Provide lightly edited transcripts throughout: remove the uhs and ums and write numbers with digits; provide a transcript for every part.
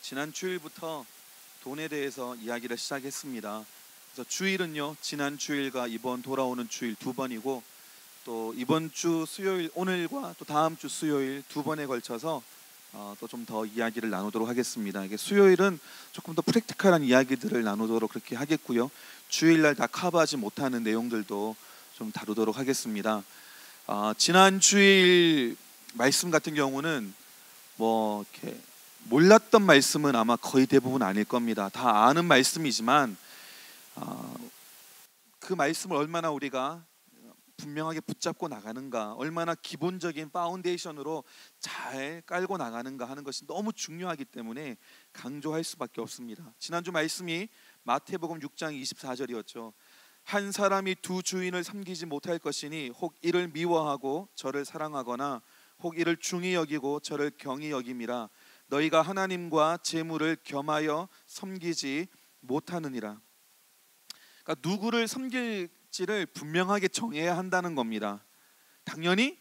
지난 주일부터 돈에 대해서 이야기를 시작했습니다. 그래서 주일은요, 지난 주일과 이번 돌아오는 주일 두 번이고, 또 이번 주 수요일 오늘과 또 다음 주 수요일 두 번에 걸쳐서 또 좀 더 이야기를 나누도록 하겠습니다. 이게 수요일은 조금 더 프랙티컬한 이야기들을 나누도록 그렇게 하겠고요. 주일날 다 커버하지 못하는 내용들도 좀 다루도록 하겠습니다. 지난 주일 말씀 같은 경우는 뭐 이렇게 몰랐던 말씀은 아마 거의 대부분 아닐 겁니다. 다 아는 말씀이지만 그 말씀을 얼마나 우리가 분명하게 붙잡고 나가는가, 얼마나 기본적인 파운데이션으로 잘 깔고 나가는가 하는 것이 너무 중요하기 때문에 강조할 수밖에 없습니다. 지난주 말씀이 마태복음 6장 24절이었죠. 한 사람이 두 주인을 섬기지 못할 것이니 혹 이를 미워하고 저를 사랑하거나 혹 이를 중히 여기고 저를 경히 여김이라. 너희가 하나님과 재물을 겸하여 섬기지 못하느니라. 그러니까 누구를 섬길지를 분명하게 정해야 한다는 겁니다. 당연히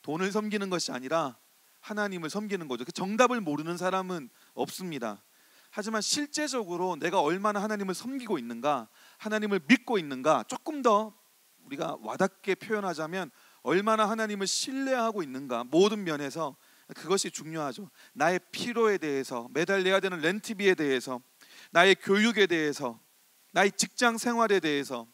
돈을 섬기는 것이 아니라 하나님을 섬기는 거죠. 그 정답을 모르는 사람은 없습니다. 하지만 실제적으로 내가 얼마나 하나님을 섬기고 있는가, 하나님을 믿고 있는가, 조금 더 우리가 와닿게 표현하자면 얼마나 하나님을 신뢰하고 있는가, 모든 면에서 그것이 중요하죠. 나의 필요에 대해서, 매달 내야 되는 렌트비에 대해서, 나의 교육에 대해서, 나의 직장 생활에 대해서,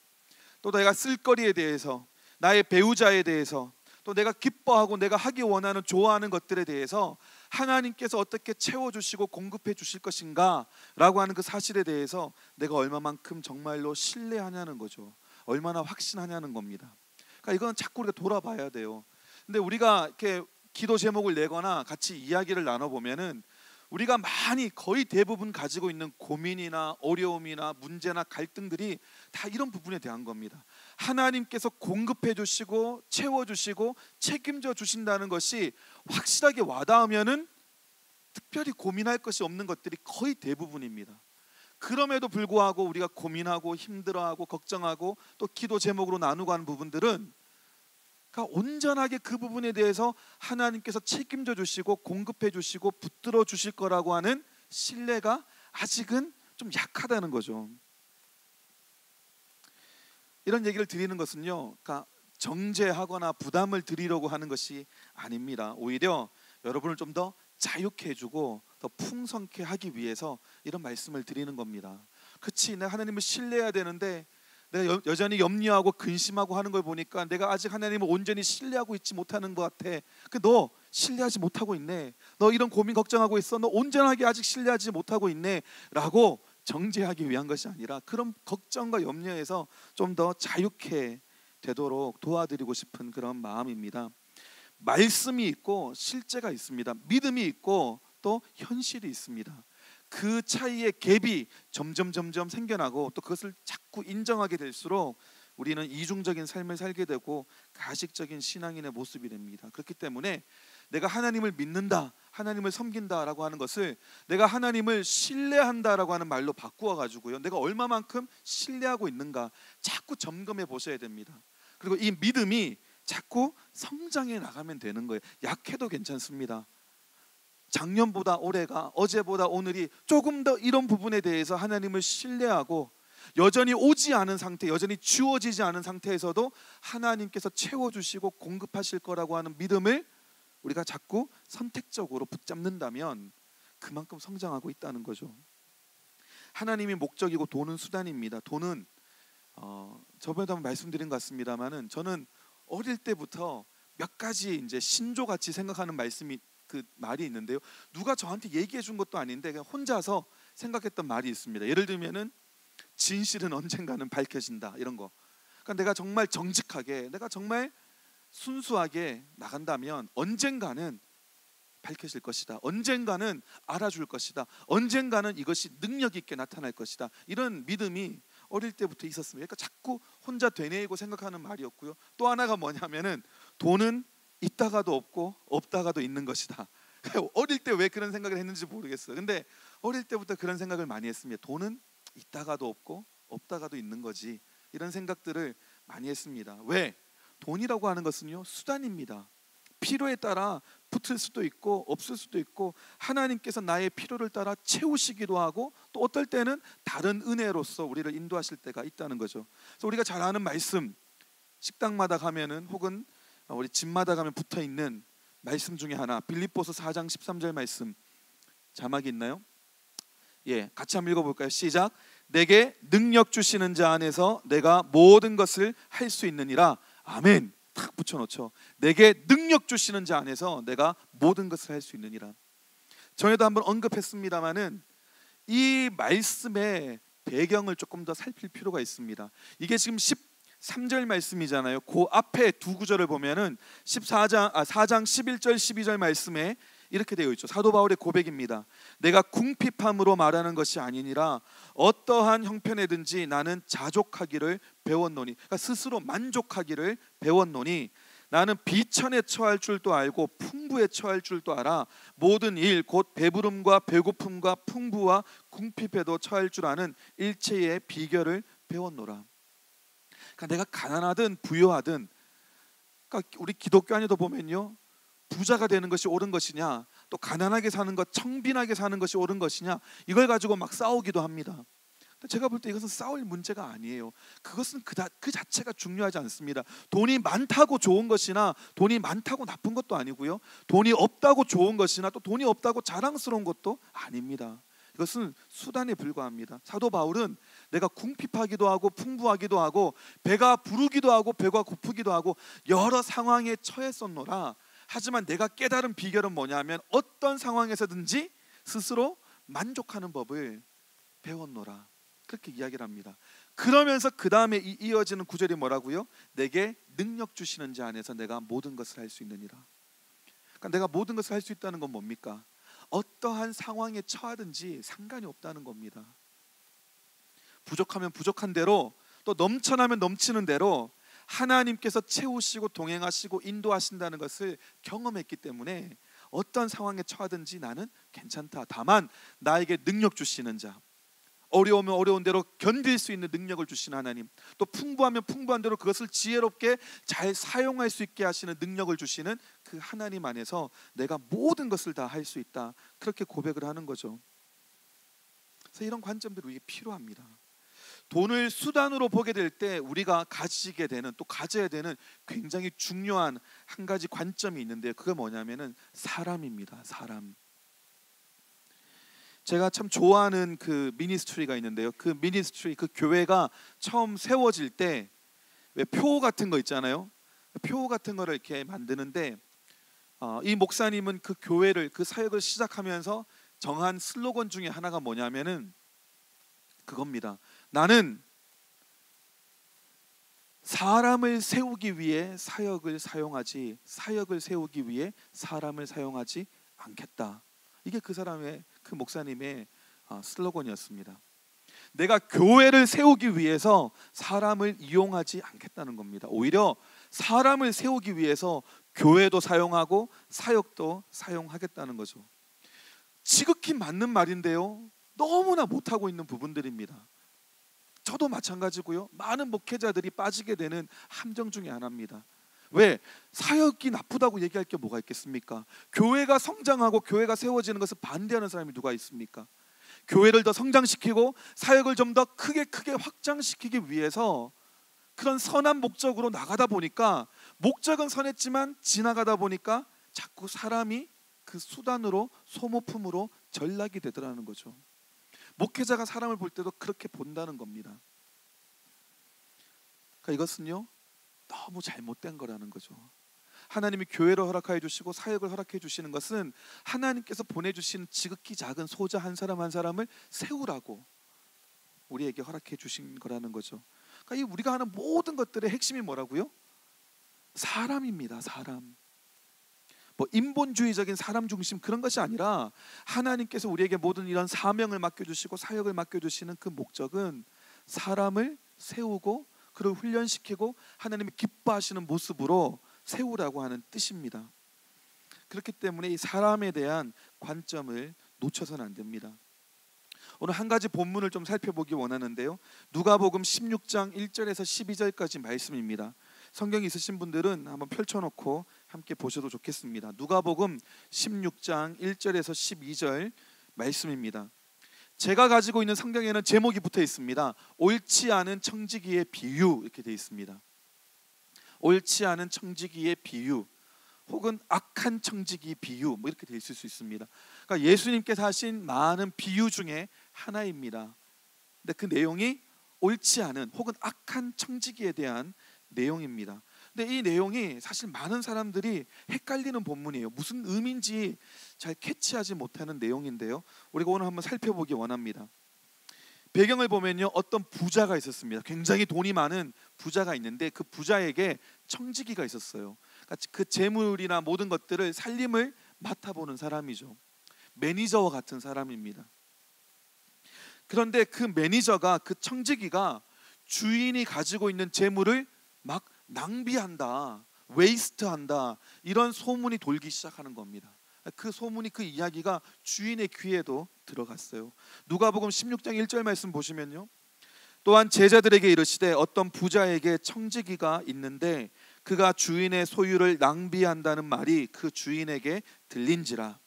또 내가 쓸 거리에 대해서, 나의 배우자에 대해서, 또 내가 기뻐하고 내가 하기 원하는 좋아하는 것들에 대해서 하나님께서 어떻게 채워주시고 공급해 주실 것인가 라고 하는 그 사실에 대해서 내가 얼마만큼 정말로 신뢰하냐는 거죠. 얼마나 확신하냐는 겁니다. 그러니까 이건 자꾸 우리가 돌아봐야 돼요. 근데 우리가 이렇게 기도 제목을 내거나 같이 이야기를 나눠보면은 우리가 많이 거의 대부분 가지고 있는 고민이나 어려움이나 문제나 갈등들이 다 이런 부분에 대한 겁니다. 하나님께서 공급해 주시고 채워주시고 책임져 주신다는 것이 확실하게 와닿으면은 특별히 고민할 것이 없는 것들이 거의 대부분입니다. 그럼에도 불구하고 우리가 고민하고 힘들어하고 걱정하고 또 기도 제목으로 나누고 하는 부분들은 그러니까 온전하게 그 부분에 대해서 하나님께서 책임져 주시고 공급해 주시고 붙들어 주실 거라고 하는 신뢰가 아직은 좀 약하다는 거죠. 이런 얘기를 드리는 것은요, 그러니까 정죄하거나 부담을 드리려고 하는 것이 아닙니다. 오히려 여러분을 좀 더 자유케 해주고 더 풍성케 하기 위해서 이런 말씀을 드리는 겁니다. 그치, 내가 하나님을 신뢰해야 되는데 내가 여전히 염려하고 근심하고 하는 걸 보니까 내가 아직 하나님을 온전히 신뢰하고 있지 못하는 것 같아. 너 신뢰하지 못하고 있네. 너 이런 고민 걱정하고 있어. 너 온전하게 아직 신뢰하지 못하고 있네 라고 정죄하기 위한 것이 아니라 그런 걱정과 염려에서 좀 더 자유케 되도록 도와드리고 싶은 그런 마음입니다. 말씀이 있고 실제가 있습니다. 믿음이 있고 또 현실이 있습니다. 그 차이의 갭이 점점 생겨나고 또 그것을 자꾸 인정하게 될수록 우리는 이중적인 삶을 살게 되고 가식적인 신앙인의 모습이 됩니다. 그렇기 때문에 내가 하나님을 믿는다, 하나님을 섬긴다라고 하는 것을 내가 하나님을 신뢰한다라고 하는 말로 바꾸어 가지고요, 내가 얼마만큼 신뢰하고 있는가 자꾸 점검해 보셔야 됩니다. 그리고 이 믿음이 자꾸 성장해 나가면 되는 거예요. 약해도 괜찮습니다. 작년보다 올해가, 어제보다 오늘이 조금 더 이런 부분에 대해서 하나님을 신뢰하고 여전히 오지 않은 상태, 여전히 주어지지 않은 상태에서도 하나님께서 채워주시고 공급하실 거라고 하는 믿음을 우리가 자꾸 선택적으로 붙잡는다면 그만큼 성장하고 있다는 거죠. 하나님이 목적이고 돈은 수단입니다. 돈은 저번에도 한번 말씀드린 것 같습니다만은 저는 어릴 때부터 몇 가지 이제 신조같이 생각하는 그 말이 있는데요. 누가 저한테 얘기해 준 것도 아닌데 그냥 혼자서 생각했던 말이 있습니다. 예를 들면은 진실은 언젠가는 밝혀진다, 이런 거. 그러니까 내가 정말 정직하게, 내가 정말 순수하게 나간다면 언젠가는 밝혀질 것이다. 언젠가는 알아줄 것이다. 언젠가는 이것이 능력 있게 나타날 것이다. 이런 믿음이 어릴 때부터 있었습니다. 그러니까 자꾸 혼자 되뇌이고 생각하는 말이었고요. 또 하나가 뭐냐면은 돈은 있다가도 없고 없다가도 있는 것이다. 어릴 때 왜 그런 생각을 했는지 모르겠어요. 근데 어릴 때부터 그런 생각을 많이 했습니다. 돈은 있다가도 없고 없다가도 있는 거지. 이런 생각들을 많이 했습니다. 왜? 돈이라고 하는 것은요, 수단입니다. 필요에 따라 붙을 수도 있고 없을 수도 있고, 하나님께서 나의 필요를 따라 채우시기도 하고, 또 어떨 때는 다른 은혜로서 우리를 인도하실 때가 있다는 거죠. 그래서 우리가 잘 아는 말씀, 식당마다 가면은 혹은 우리 집마다 가면 붙어 있는 말씀 중에 하나, 빌립보서 4장 13절 말씀, 자막이 있나요? 예, 같이 한번 읽어볼까요? 시작. 내게 능력 주시는 자 안에서 내가 모든 것을 할 수 있느니라. 아멘. 탁 붙여놓죠. 내게 능력 주시는 자 안에서 내가 모든 것을 할 수 있느니라. 전에도 한번 언급했습니다마는 이 말씀의 배경을 조금 더 살필 필요가 있습니다. 이게 지금 13절 말씀이잖아요. 그 앞에 두 구절을 보면은 4장 11절 12절 말씀에 이렇게 되어 있죠. 사도 바울의 고백입니다. 내가 궁핍함으로 말하는 것이 아니니라 어떠한 형편에든지 나는 자족하기를 배웠노니, 그러니까 스스로 만족하기를 배웠노니, 나는 비천에 처할 줄도 알고 풍부에 처할 줄도 알아 모든 일 곧 배부름과 배고픔과 풍부와 궁핍에도 처할 줄 아는 일체의 비결을 배웠노라. 그러니까 내가 가난하든 부유하든, 그러니까 우리 기독교 안에도 보면요, 부자가 되는 것이 옳은 것이냐, 또 가난하게 사는 것, 청빈하게 사는 것이 옳은 것이냐, 이걸 가지고 막 싸우기도 합니다. 제가 볼 때 이것은 싸울 문제가 아니에요. 그것은 그 자체가 중요하지 않습니다. 돈이 많다고 좋은 것이나 돈이 많다고 나쁜 것도 아니고요, 돈이 없다고 좋은 것이나 또 돈이 없다고 자랑스러운 것도 아닙니다. 이것은 수단에 불과합니다. 사도 바울은 내가 궁핍하기도 하고 풍부하기도 하고 배가 부르기도 하고 배가 고프기도 하고 여러 상황에 처했었노라. 하지만 내가 깨달은 비결은 뭐냐면 어떤 상황에서든지 스스로 만족하는 법을 배웠노라. 그렇게 이야기를 합니다. 그러면서 그 다음에 이어지는 구절이 뭐라고요? 내게 능력 주시는 자 안에서 내가 모든 것을 할 수 있느니라. 그러니까 내가 모든 것을 할 수 있다는 건 뭡니까? 어떠한 상황에 처하든지 상관이 없다는 겁니다. 부족하면 부족한 대로, 또 넘쳐나면 넘치는 대로 하나님께서 채우시고 동행하시고 인도하신다는 것을 경험했기 때문에 어떤 상황에 처하든지 나는 괜찮다. 다만 나에게 능력 주시는 자, 어려우면 어려운 대로 견딜 수 있는 능력을 주시는 하나님, 또 풍부하면 풍부한 대로 그것을 지혜롭게 잘 사용할 수 있게 하시는 능력을 주시는 그 하나님 안에서 내가 모든 것을 다 할 수 있다. 그렇게 고백을 하는 거죠. 그래서 이런 관점들이 우리에게 필요합니다. 돈을 수단으로 보게 될 때 우리가 가지게 되는, 또 가져야 되는 굉장히 중요한 한 가지 관점이 있는데, 그게 뭐냐면은 사람입니다. 사람. 제가 참 좋아하는 그 미니스트리가 있는데요. 그 미니스트리, 그 교회가 처음 세워질 때 왜 표 같은 거 있잖아요. 표 같은 거를 이렇게 만드는데, 이 목사님은 그 교회를, 그 사역을 시작하면서 정한 슬로건 중에 하나가 뭐냐면은 그겁니다. 나는 사람을 세우기 위해 사역을 사용하지, 사역을 세우기 위해 사람을 사용하지 않겠다. 이게 그 사람의, 그 목사님의 슬로건이었습니다. 내가 교회를 세우기 위해서 사람을 이용하지 않겠다는 겁니다. 오히려 사람을 세우기 위해서 교회도 사용하고 사역도 사용하겠다는 거죠. 지극히 맞는 말인데요, 너무나 못하고 있는 부분들입니다. 저도 마찬가지고요, 많은 목회자들이 빠지게 되는 함정 중에 하나입니다. 왜? 사역이 나쁘다고 얘기할 게 뭐가 있겠습니까? 교회가 성장하고 교회가 세워지는 것을 반대하는 사람이 누가 있습니까? 교회를 더 성장시키고 사역을 좀 더 크게 확장시키기 위해서 그런 선한 목적으로 나가다 보니까, 목적은 선했지만 지나가다 보니까 자꾸 사람이 그 수단으로, 소모품으로 전락이 되더라는 거죠. 목회자가 사람을 볼 때도 그렇게 본다는 겁니다. 그러니까 이것은요, 너무 잘못된 거라는 거죠. 하나님이 교회를 허락해 주시고 사역을 허락해 주시는 것은 하나님께서 보내주신 지극히 작은 소자 한 사람 한 사람을 세우라고 우리에게 허락해 주신 거라는 거죠. 그러니까 이 우리가 하는 모든 것들의 핵심이 뭐라고요? 사람입니다. 사람. 뭐 인본주의적인 사람 중심 그런 것이 아니라, 하나님께서 우리에게 모든 이런 사명을 맡겨주시고 사역을 맡겨주시는 그 목적은 사람을 세우고 그를 훈련시키고 하나님이 기뻐하시는 모습으로 세우라고 하는 뜻입니다. 그렇기 때문에 이 사람에 대한 관점을 놓쳐서는 안 됩니다. 오늘 한 가지 본문을 좀 살펴보기 원하는데요, 누가복음 16장 1절에서 12절까지 말씀입니다. 성경 있으신 분들은 한번 펼쳐놓고 함께 보셔도 좋겠습니다. 누가복음 16장 1절에서 12절 말씀입니다. 제가 가지고 있는 성경에는 제목이 붙어 있습니다. 옳지 않은 청지기의 비유, 이렇게 되어 있습니다. 옳지 않은 청지기의 비유, 혹은 악한 청지기 비유, 뭐 이렇게 되어 있을 수 있습니다. 그러니까 예수님께서 하신 많은 비유 중에 하나입니다. 근데 그 내용이 옳지 않은 혹은 악한 청지기에 대한 내용입니다. 근데 이 내용이 사실 많은 사람들이 헷갈리는 본문이에요. 무슨 의미인지 잘 캐치하지 못하는 내용인데요, 우리가 오늘 한번 살펴보기 원합니다. 배경을 보면요, 어떤 부자가 있었습니다. 굉장히 돈이 많은 부자가 있는데 그 부자에게 청지기가 있었어요. 그러니까 그 재물이나 모든 것들을 살림을 맡아보는 사람이죠. 매니저와 같은 사람입니다. 그런데 그 매니저가, 그 청지기가 주인이 가지고 있는 재물을 막 낭비한다, 웨이스트한다, 이런 소문이 돌기 시작하는 겁니다. 그 소문이, 그 이야기가 주인의 귀에도 들어갔어요. 누가복음 16장 1절 말씀 보시면요, 또한 제자들에게 이르시되 어떤 부자에게 청지기가 있는데 그가 주인의 소유를 낭비한다는 말이 그 주인에게 들린지라.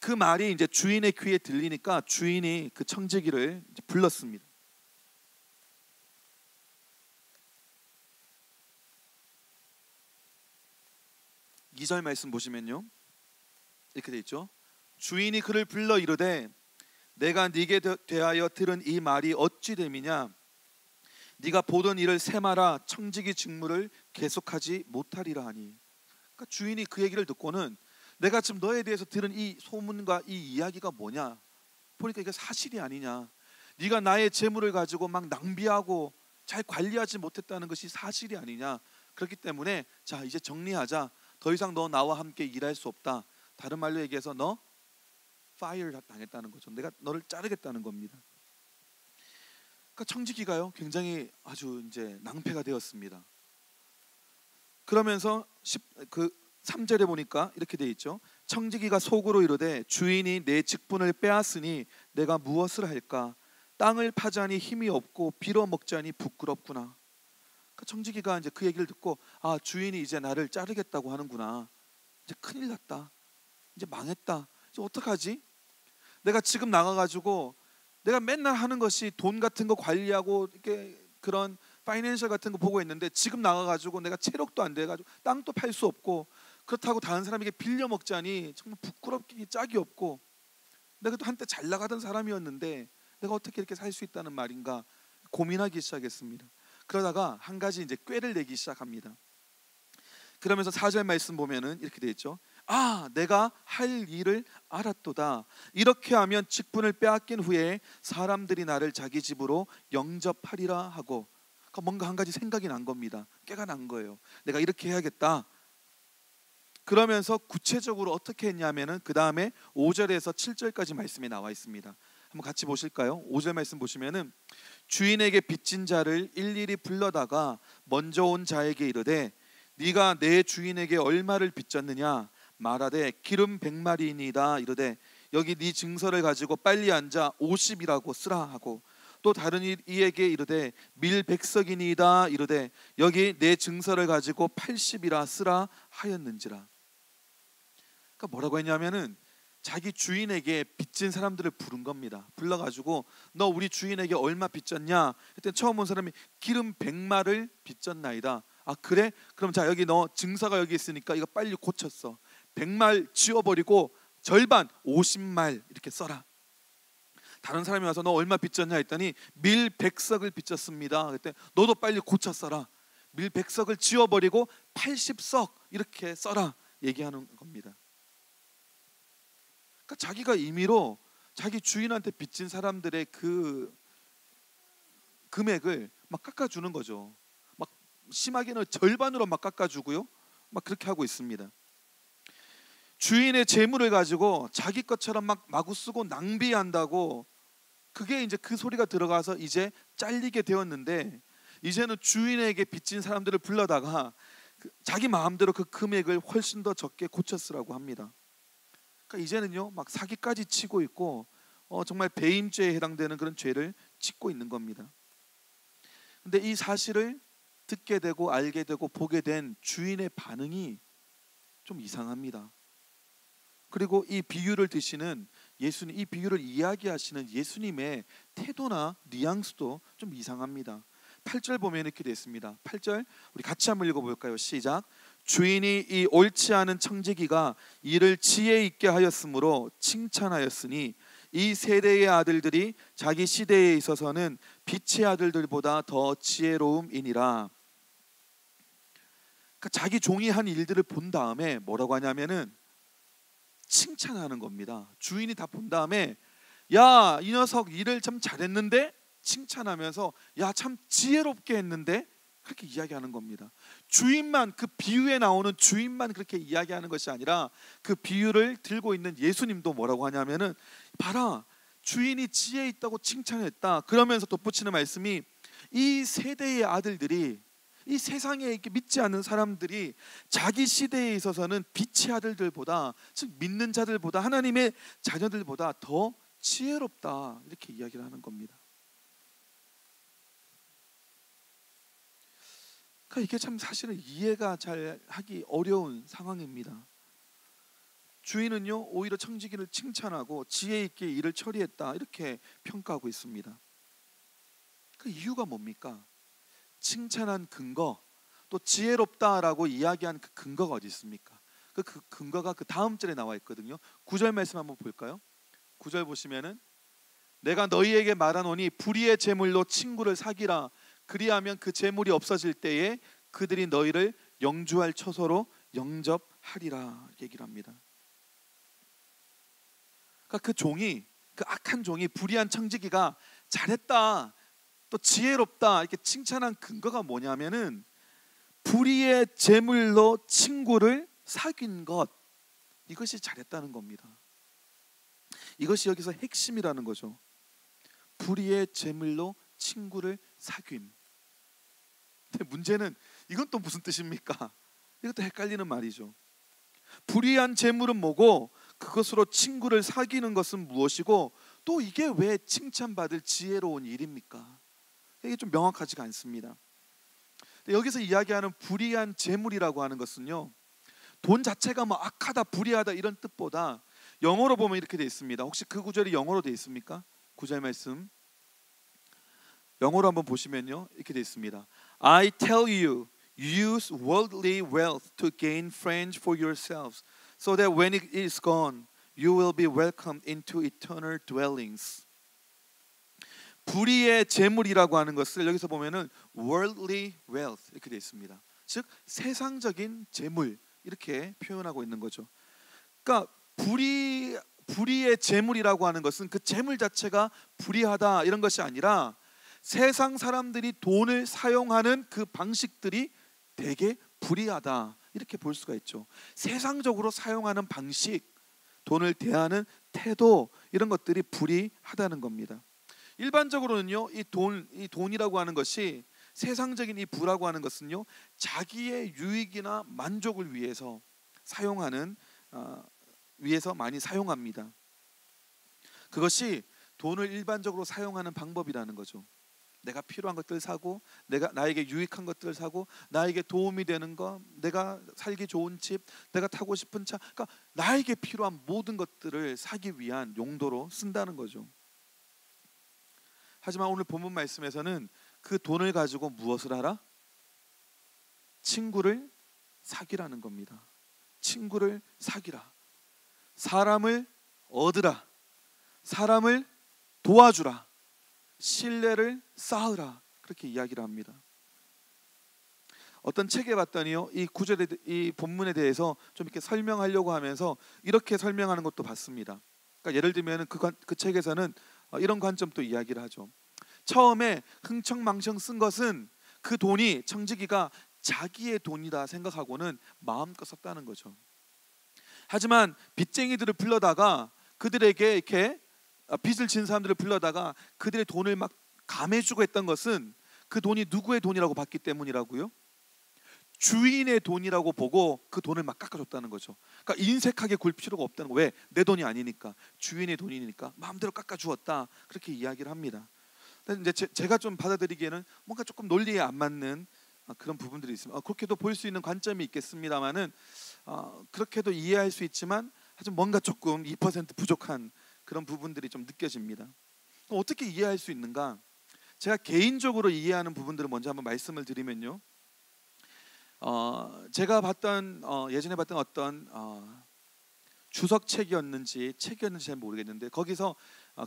그 말이 이제 주인의 귀에 들리니까 주인이 그 청지기를 이제 불렀습니다. 2절 말씀 보시면요, 이렇게 돼 있죠. 주인이 그를 불러 이르되 내가 네게 대하여 들은 이 말이 어찌 됨이냐. 네가 보던 일을 세마라 청지기 직무를 계속하지 못하리라 하니. 그러니까 주인이 그 얘기를 듣고는 내가 지금 너에 대해서 들은 이 소문과 이 이야기가 뭐냐, 보니까 이게 사실이 아니냐. 네가 나의 재물을 가지고 막 낭비하고 잘 관리하지 못했다는 것이 사실이 아니냐. 그렇기 때문에 자, 이제 정리하자. 더 이상 너 나와 함께 일할 수 없다. 다른 말로 얘기해서 너 파이어 당했다는 거죠. 내가 너를 자르겠다는 겁니다. 그러니까 청지기가요, 굉장히 아주 이제 낭패가 되었습니다. 그러면서 3절에 보니까 이렇게 돼 있죠. 청지기가 속으로 이르되 주인이 내 직분을 빼앗으니 내가 무엇을 할까. 땅을 파자니 힘이 없고 빌어먹자니 부끄럽구나. 그러니까 청지기가 이제 그 얘기를 듣고, 아, 주인이 이제 나를 자르겠다고 하는구나. 이제 큰일 났다. 이제 망했다. 이제 어떡하지? 내가 지금 나가가지고 내가 맨날 하는 것이 돈 같은 거 관리하고 이렇게 그런 파이낸셜 같은 거 보고 있는데 지금 나가가지고 내가 체력도 안 돼가지고 땅도 팔 수 없고 그렇다고 다른 사람에게 빌려 먹자니 정말 부끄럽기 짝이 없고, 내가 또 한때 잘 나가던 사람이었는데 내가 어떻게 이렇게 살 수 있다는 말인가 고민하기 시작했습니다. 그러다가 한 가지 이제 꾀를 내기 시작합니다. 그러면서 4절 말씀 보면은 이렇게 돼 있죠. 아, 내가 할 일을 알았도다. 이렇게 하면 직분을 빼앗긴 후에 사람들이 나를 자기 집으로 영접하리라 하고, 그러니까 뭔가 한 가지 생각이 난 겁니다. 꾀가 난 거예요. 내가 이렇게 해야겠다. 그러면서 구체적으로 어떻게 했냐면은 그 다음에 5절에서 7절까지 말씀이 나와 있습니다. 한번 같이 보실까요? 5절 말씀 보시면은 주인에게 빚진 자를 일일이 불러다가 먼저 온 자에게 이르되 네가 내 주인에게 얼마를 빚졌느냐 말하되 기름 100마리이니이다 이르되 여기 네 증서를 가지고 빨리 앉아 50이라고 쓰라 하고, 또 다른 이에게 이르되 밀 100석이니이다 이르되 여기 내 증서를 가지고 80이라 쓰라 하였는지라. 그러니까 뭐라고 했냐면은 자기 주인에게 빚진 사람들을 부른 겁니다. 불러가지고 너 우리 주인에게 얼마 빚졌냐 했더니 처음 온 사람이 기름 100마를 빚졌나이다. 아 그래? 그럼 자, 여기 너 증서가 여기 있으니까 이거 빨리 고쳤어. 100말 지워버리고 절반 50말 이렇게 써라. 다른 사람이 와서 너 얼마 빚졌냐 했더니 밀 100석을 빚졌습니다. 그때 너도 빨리 고쳐 써라. 밀 100석을 지워버리고 80석 이렇게 써라 얘기하는 겁니다. 그러니까 자기가 임의로 자기 주인한테 빚진 사람들의 그 금액을 막 깎아주는 거죠. 막 심하게는 절반으로 막 깎아주고요. 막 그렇게 하고 있습니다. 주인의 재물을 가지고 자기 것처럼 막 마구 쓰고 낭비한다고, 그게 이제 그 소리가 들어가서 이제 잘리게 되었는데, 이제는 주인에게 빚진 사람들을 불러다가 자기 마음대로 그 금액을 훨씬 더 적게 고쳐 쓰라고 합니다. 그러니까 이제는요 막 사기까지 치고 있고 정말 배임죄에 해당되는 그런 죄를 짓고 있는 겁니다. 근데 이 사실을 듣게 되고 알게 되고 보게 된 주인의 반응이 좀 이상합니다. 그리고 이 비유를 드시는 예수님, 이 비유를 이야기하시는 예수님의 태도나 뉘앙스도 좀 이상합니다. 8절 보면 이렇게 되어 있습니다. 8절 우리 같이 한번 읽어볼까요? 시작. 주인이 이 옳지 않은 청지기가 이를 지혜 있게 하였으므로 칭찬하였으니 이 세대의 아들들이 자기 시대에 있어서는 빛의 아들들보다 더 지혜로움이니라. 그러니까 자기 종이 한 일들을 본 다음에 뭐라고 하냐면은 칭찬하는 겁니다. 주인이 다 본 다음에 야, 이 녀석 일을 참 잘했는데, 칭찬하면서 야, 참 지혜롭게 했는데, 그렇게 이야기하는 겁니다. 주인만, 그 비유에 나오는 주인만 그렇게 이야기하는 것이 아니라 그 비유를 들고 있는 예수님도 뭐라고 하냐면은 봐라, 주인이 지혜 있다고 칭찬했다. 그러면서 덧붙이는 말씀이 이 세대의 아들들이, 이 세상에 이렇게 믿지 않는 사람들이 자기 시대에 있어서는 빛의 아들들보다, 즉 믿는 자들보다, 하나님의 자녀들보다 더 지혜롭다, 이렇게 이야기를 하는 겁니다. 그러니까 이게 참 사실은 이해가 잘 하기 어려운 상황입니다. 주인은요, 오히려 청지기를 칭찬하고 지혜 있게 일을 처리했다, 이렇게 평가하고 있습니다. 그 이유가 뭡니까? 칭찬한 근거, 또 지혜롭다라고 이야기한 그 근거가 어디 있습니까? 그 근거가 그 다음 절에 나와 있거든요. 9절 말씀 한번 볼까요? 9절 보시면은 내가 너희에게 말하노니 불의의 제물로 친구를 사기라. 그리하면 그 제물이 없어질 때에 그들이 너희를 영주할 처소로 영접하리라, 얘기를 합니다. 그러니까 그 종이, 그 악한 종이, 불의한 청지기가 잘했다, 또 지혜롭다, 이렇게 칭찬한 근거가 뭐냐면은 불의의 제물로 친구를 사귄 것, 이것이 잘했다는 겁니다. 이것이 여기서 핵심이라는 거죠. 불의의 제물로 친구를 사귐. 근데 문제는 이건 또 무슨 뜻입니까? 이것도 헷갈리는 말이죠. 불의한 제물은 뭐고, 그것으로 친구를 사귀는 것은 무엇이고, 또 이게 왜 칭찬받을 지혜로운 일입니까? 이게 좀 명확하지가 않습니다. 여기서 이야기하는 불의한 재물이라고 하는 것은요, 돈 자체가 뭐 악하다, 불의하다 이런 뜻보다 영어로 보면 이렇게 되어 있습니다. 혹시 그 구절이 영어로 되어 있습니까? 9절 말씀 영어로 한번 보시면요, 이렇게 되어 있습니다. I tell you, use worldly wealth to gain friends for yourselves, so that when it is gone, you will be welcomed into eternal dwellings. 불의의 재물이라고 하는 것을 여기서 보면은 worldly wealth 이렇게 되어 있습니다. 즉 세상적인 재물, 이렇게 표현하고 있는 거죠. 그러니까 불의의 재물이라고 하는 것은 그 재물 자체가 불의하다 이런 것이 아니라 세상 사람들이 돈을 사용하는 그 방식들이 되게 불의하다, 이렇게 볼 수가 있죠. 세상적으로 사용하는 방식, 돈을 대하는 태도, 이런 것들이 불의하다는 겁니다. 일반적으로는요, 이 돈이라고 하는 것이, 세상적인 이 부라고 하는 것은요, 자기의 유익이나 만족을 위해서 위해서 많이 사용합니다. 그것이 돈을 일반적으로 사용하는 방법이라는 거죠. 내가 필요한 것들을 사고, 나에게 유익한 것들을 사고, 나에게 도움이 되는 것, 내가 살기 좋은 집, 내가 타고 싶은 차, 그러니까 나에게 필요한 모든 것들을 사기 위한 용도로 쓴다는 거죠. 하지만 오늘 본문 말씀에서는 그 돈을 가지고 무엇을 하라? 친구를 사귀라는 겁니다. 친구를 사귀라. 사람을 얻으라. 사람을 도와주라. 신뢰를 쌓으라. 그렇게 이야기를 합니다. 어떤 책에 봤더니요, 이 본문에 대해서 좀 이렇게 설명하려고 하면서 이렇게 설명하는 것도 봤습니다. 그러니까 예를 들면 그 책에서는 이런 관점도 이야기를 하죠. 처음에 흥청망청 쓴 것은 그 돈이, 청지기가 자기의 돈이다 생각하고는 마음껏 썼다는 거죠. 하지만 빚쟁이들을 불러다가, 그들에게 이렇게 빚을 진 사람들을 불러다가 그들의 돈을 막 감해주고 했던 것은 그 돈이 누구의 돈이라고 봤기 때문이라고요? 주인의 돈이라고 보고 그 돈을 막 깎아줬다는 거죠. 그러니까 인색하게 굴 필요가 없다는 거예요. 왜? 내 돈이 아니니까, 주인의 돈이니까 마음대로 깎아주었다, 그렇게 이야기를 합니다. 근데 이제 제가 좀 받아들이기에는 뭔가 조금 논리에 안 맞는 그런 부분들이 있습니다. 그렇게도 볼 수 있는 관점이 있겠습니다만은 그렇게도 이해할 수 있지만 하여튼 뭔가 조금 2% 부족한 그런 부분들이 좀 느껴집니다. 어떻게 이해할 수 있는가? 제가 개인적으로 이해하는 부분들을 먼저 한번 말씀을 드리면요. 제가 봤던 예전에 봤던 어떤 주석책이었는지 책이었는지 잘 모르겠는데 거기서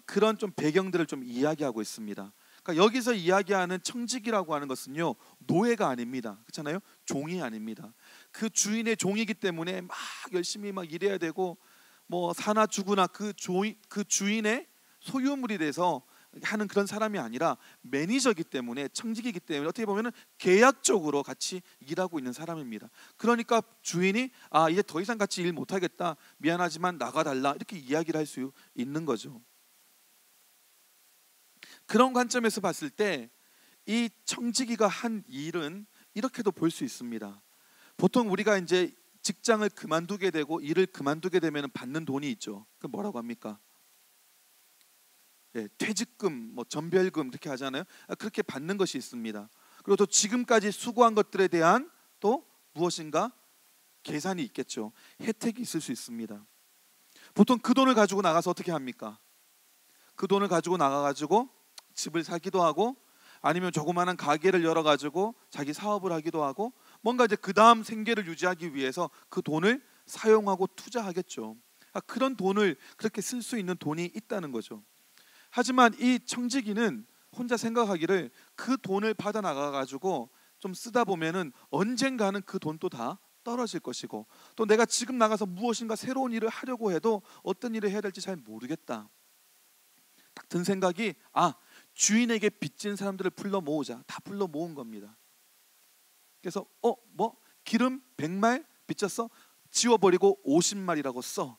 그런 좀 배경들을 좀 이야기하고 있습니다. 그러니까 여기서 이야기하는 청직이라고 하는 것은요, 노예가 아닙니다. 그렇잖아요? 종이 아닙니다. 그 주인의 종이기 때문에 막 열심히 막 일해야 되고 뭐 사나 죽으나 그 주인의 소유물이 돼서 하는 그런 사람이 아니라 매니저이기 때문에, 청직이기 때문에 어떻게 보면은 계약적으로 같이 일하고 있는 사람입니다. 그러니까 주인이 이제 더 이상 같이 일 못하겠다, 미안하지만 나가달라, 이렇게 이야기를 할 수 있는 거죠. 그런 관점에서 봤을 때 이 청지기가 한 일은 이렇게도 볼 수 있습니다. 보통 우리가 이제 직장을 그만두게 되고 일을 그만두게 되면 받는 돈이 있죠. 그 뭐라고 합니까? 퇴직금, 뭐 전별금 이렇게 하잖아요. 그렇게 받는 것이 있습니다. 그리고 또 지금까지 수고한 것들에 대한 또 무엇인가 계산이 있겠죠. 혜택이 있을 수 있습니다. 보통 그 돈을 가지고 나가서 어떻게 합니까? 그 돈을 가지고 나가가지고 집을 사기도 하고, 아니면 조그마한 가게를 열어가지고 자기 사업을 하기도 하고, 뭔가 이제 그 다음 생계를 유지하기 위해서 그 돈을 사용하고 투자하겠죠. 그런 돈을 그렇게 쓸 수 있는 돈이 있다는 거죠. 하지만 이 청지기는 혼자 생각하기를 그 돈을 받아 나가가지고 좀 쓰다 보면은 언젠가는 그 돈도 다 떨어질 것이고, 또 내가 지금 나가서 무엇인가 새로운 일을 하려고 해도 어떤 일을 해야 될지 잘 모르겠다. 딱 든 생각이 주인에게 빚진 사람들을 불러 모으자. 다 불러 모은 겁니다. 그래서 뭐 기름 100말 빚졌어? 지워버리고 50말이라고 써.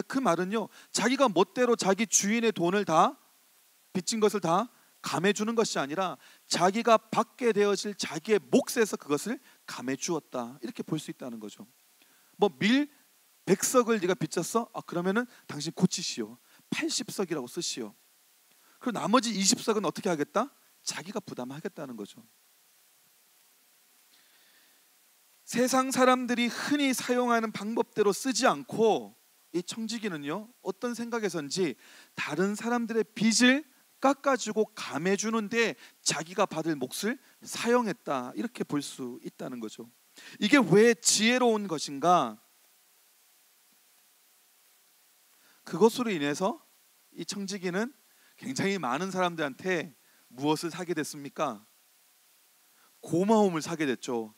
그 말은요, 자기가 멋대로 자기 주인의 돈을 다, 빚진 것을 다 감해주는 것이 아니라 자기가 받게 되어질 자기의 몫에서 그것을 감해주었다, 이렇게 볼 수 있다는 거죠. 뭐 밀 100석을 네가 빚졌어? 그러면은 당신 고치시오. 80석이라고 쓰시오. 그리고 나머지 20석은 어떻게 하겠다? 자기가 부담하겠다는 거죠. 세상 사람들이 흔히 사용하는 방법대로 쓰지 않고 이 청지기는요, 어떤 생각에선지 다른 사람들의 빚을 깎아주고 감해주는데 자기가 받을 몫을 사용했다, 이렇게 볼 수 있다는 거죠. 이게 왜 지혜로운 것인가? 그것으로 인해서 이 청지기는 굉장히 많은 사람들한테 무엇을 사게 됐습니까? 고마움을 사게 됐죠.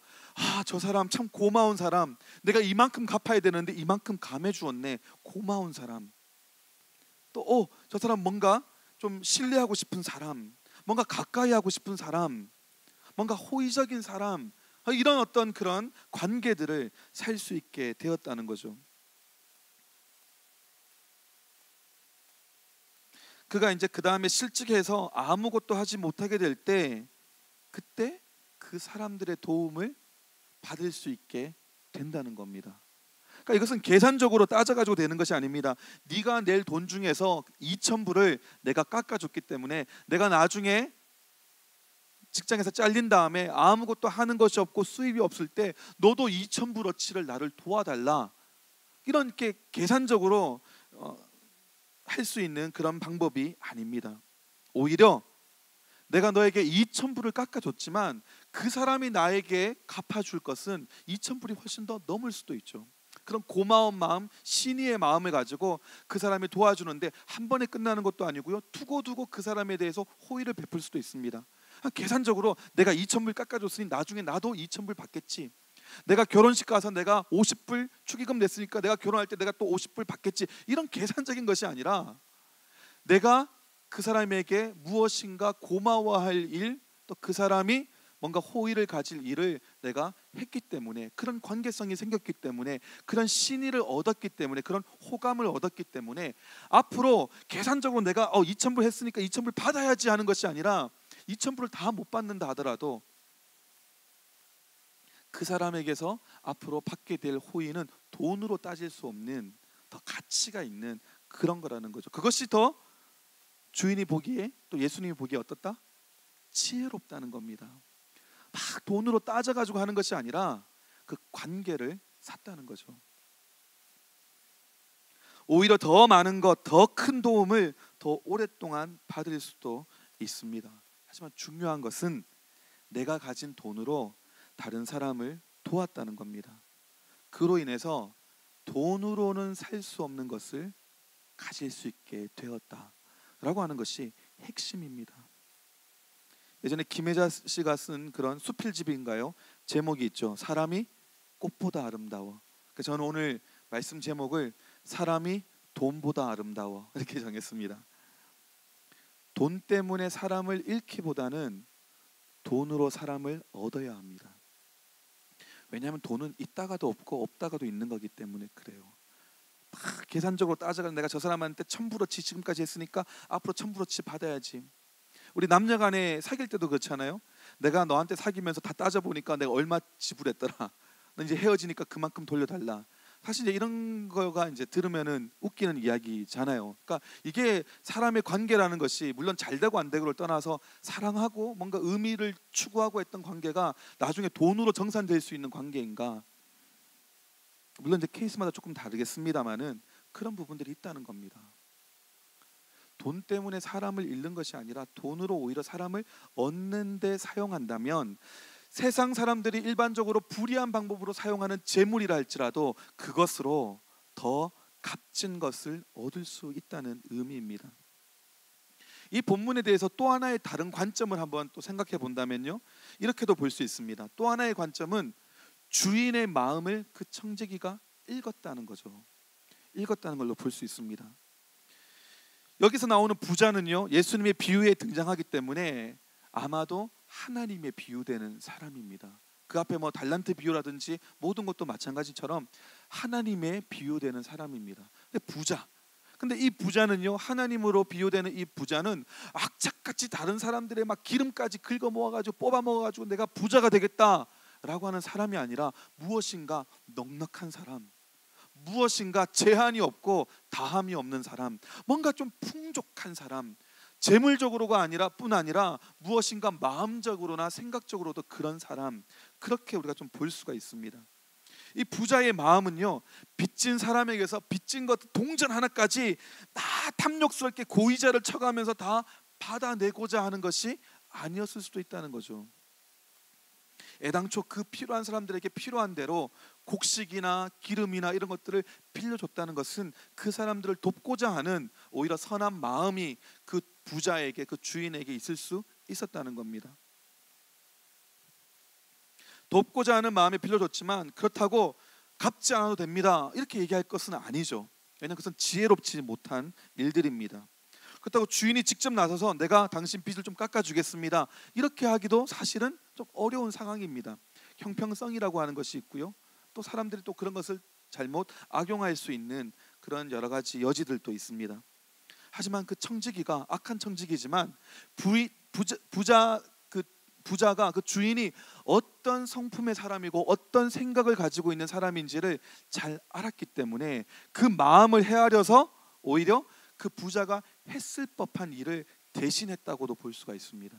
저 사람 참 고마운 사람, 내가 이만큼 갚아야 되는데 이만큼 감해 주었네, 고마운 사람. 또 저 사람 뭔가 좀 신뢰하고 싶은 사람, 뭔가 가까이 하고 싶은 사람, 뭔가 호의적인 사람, 이런 어떤 그런 관계들을 살 수 있게 되었다는 거죠. 그가 이제 그 다음에 실직해서 아무것도 하지 못하게 될 때, 그때 그 사람들의 도움을 받을 수 있게 된다는 겁니다. 그러니까 이것은 계산적으로 따져가지고 되는 것이 아닙니다. 네가 낼 돈 중에서 2,000불을 내가 깎아줬기 때문에 내가 나중에 직장에서 잘린 다음에 아무것도 하는 것이 없고 수입이 없을 때 너도 2,000불어치를 나를 도와달라, 이렇게 계산적으로 할 수 있는 그런 방법이 아닙니다. 오히려 내가 너에게 2,000불을 깎아줬지만 그 사람이 나에게 갚아줄 것은 2,000불이 훨씬 더 넘을 수도 있죠. 그런 고마운 마음, 신의의 마음을 가지고 그 사람이 도와주는데 한 번에 끝나는 것도 아니고요, 두고두고 그 사람에 대해서 호의를 베풀 수도 있습니다. 계산적으로 내가 2,000불 깎아줬으니 나중에 나도 2,000불 받겠지, 내가 결혼식 가서 내가 50불 축의금 냈으니까 내가 결혼할 때 내가 또 50불 받겠지, 이런 계산적인 것이 아니라 내가 그 사람에게 무엇인가 고마워할 일, 또 그 사람이 뭔가 호의를 가질 일을 내가 했기 때문에, 그런 관계성이 생겼기 때문에, 그런 신의를 얻었기 때문에, 그런 호감을 얻었기 때문에 앞으로 계산적으로 내가 2,000불 했으니까 2,000불 받아야지 하는 것이 아니라 2,000불을 다 못 받는다 하더라도 그 사람에게서 앞으로 받게 될 호의는 돈으로 따질 수 없는 더 가치가 있는 그런 거라는 거죠. 그것이 더 주인이 보기에, 또 예수님이 보기에 어떻다? 지혜롭다는 겁니다. 막 돈으로 따져가지고 하는 것이 아니라 그 관계를 샀다는 거죠. 오히려 더 많은 것, 더 큰 도움을 더 오랫동안 받을 수도 있습니다. 하지만 중요한 것은 내가 가진 돈으로 다른 사람을 도왔다는 겁니다. 그로 인해서 돈으로는 살 수 없는 것을 가질 수 있게 되었다라고 하는 것이 핵심입니다. 예전에 김혜자 씨가 쓴 그런 수필집인가요? 제목이 있죠. 사람이 꽃보다 아름다워. 저는 오늘 말씀 제목을 사람이 돈보다 아름다워 이렇게 정했습니다. 돈 때문에 사람을 잃기보다는 돈으로 사람을 얻어야 합니다. 왜냐하면 돈은 있다가도 없고 없다가도 있는 거기 때문에 그래요. 막 계산적으로 따져가면 내가 저 사람한테 1000불어치 지금까지 했으니까 앞으로 1000불어치 받아야지. 우리 남녀간에 사귈 때도 그렇잖아요. 내가 너한테 사귀면서 다 따져보니까 내가 얼마 지불했더라. 너 이제 헤어지니까 그만큼 돌려달라. 사실 이제 이런 거가 이제 들으면은 웃기는 이야기잖아요. 그러니까 이게 사람의 관계라는 것이 물론 잘 되고 안 되고를 떠나서 사랑하고 뭔가 의미를 추구하고 했던 관계가 나중에 돈으로 정산될 수 있는 관계인가? 물론 이제 케이스마다 조금 다르겠습니다만은 그런 부분들이 있다는 겁니다. 돈 때문에 사람을 잃는 것이 아니라 돈으로 오히려 사람을 얻는 데 사용한다면 세상 사람들이 일반적으로 불이한 방법으로 사용하는 재물이라 할지라도 그것으로 더 값진 것을 얻을 수 있다는 의미입니다. 이 본문에 대해서 또 하나의 다른 관점을 한번 또 생각해 본다면요, 이렇게도 볼 수 있습니다. 또 하나의 관점은 주인의 마음을 그 청지기가 읽었다는 거죠. 읽었다는 걸로 볼 수 있습니다. 여기서 나오는 부자는요, 예수님의 비유에 등장하기 때문에 아마도 하나님의 비유되는 사람입니다. 그 앞에 뭐 달란트 비유라든지 모든 것도 마찬가지처럼 하나님의 비유되는 사람입니다. 근데 이 부자는요, 하나님으로 비유되는 이 부자는 악착같이 다른 사람들의 막 기름까지 긁어 모아가지고 뽑아 먹어가지고 내가 부자가 되겠다라고 하는 사람이 아니라 무엇인가 넉넉한 사람, 무엇인가 제한이 없고 다함이 없는 사람, 뭔가 좀 풍족한 사람, 재물적으로가 아니라 뿐 아니라 무엇인가 마음적으로나 생각적으로도 그런 사람, 그렇게 우리가 좀 볼 수가 있습니다. 이 부자의 마음은요, 빚진 사람에게서 빚진 것 동전 하나까지 다 탐욕스럽게 고의자를 쳐가면서 다 받아내고자 하는 것이 아니었을 수도 있다는 거죠. 애당초 그 필요한 사람들에게 필요한 대로 곡식이나 기름이나 이런 것들을 빌려줬다는 것은 그 사람들을 돕고자 하는 오히려 선한 마음이 그 부자에게, 그 주인에게 있을 수 있었다는 겁니다. 돕고자 하는 마음에 빌려줬지만 그렇다고 갚지 않아도 됩니다 이렇게 얘기할 것은 아니죠. 왜냐하면 그것은 지혜롭지 못한 일들입니다. 그렇다고 주인이 직접 나서서 내가 당신 빚을 좀 깎아주겠습니다 이렇게 하기도 사실은 좀 어려운 상황입니다. 형평성이라고 하는 것이 있고요, 또 사람들이 또 그런 것을 잘못 악용할 수 있는 그런 여러 가지 여지들도 있습니다. 하지만 그 청지기가 악한 청지기지만 부자가 그 주인이 어떤 성품의 사람이고 어떤 생각을 가지고 있는 사람인지를 잘 알았기 때문에 그 마음을 헤아려서 오히려 그 부자가 했을 법한 일을 대신했다고도 볼 수가 있습니다.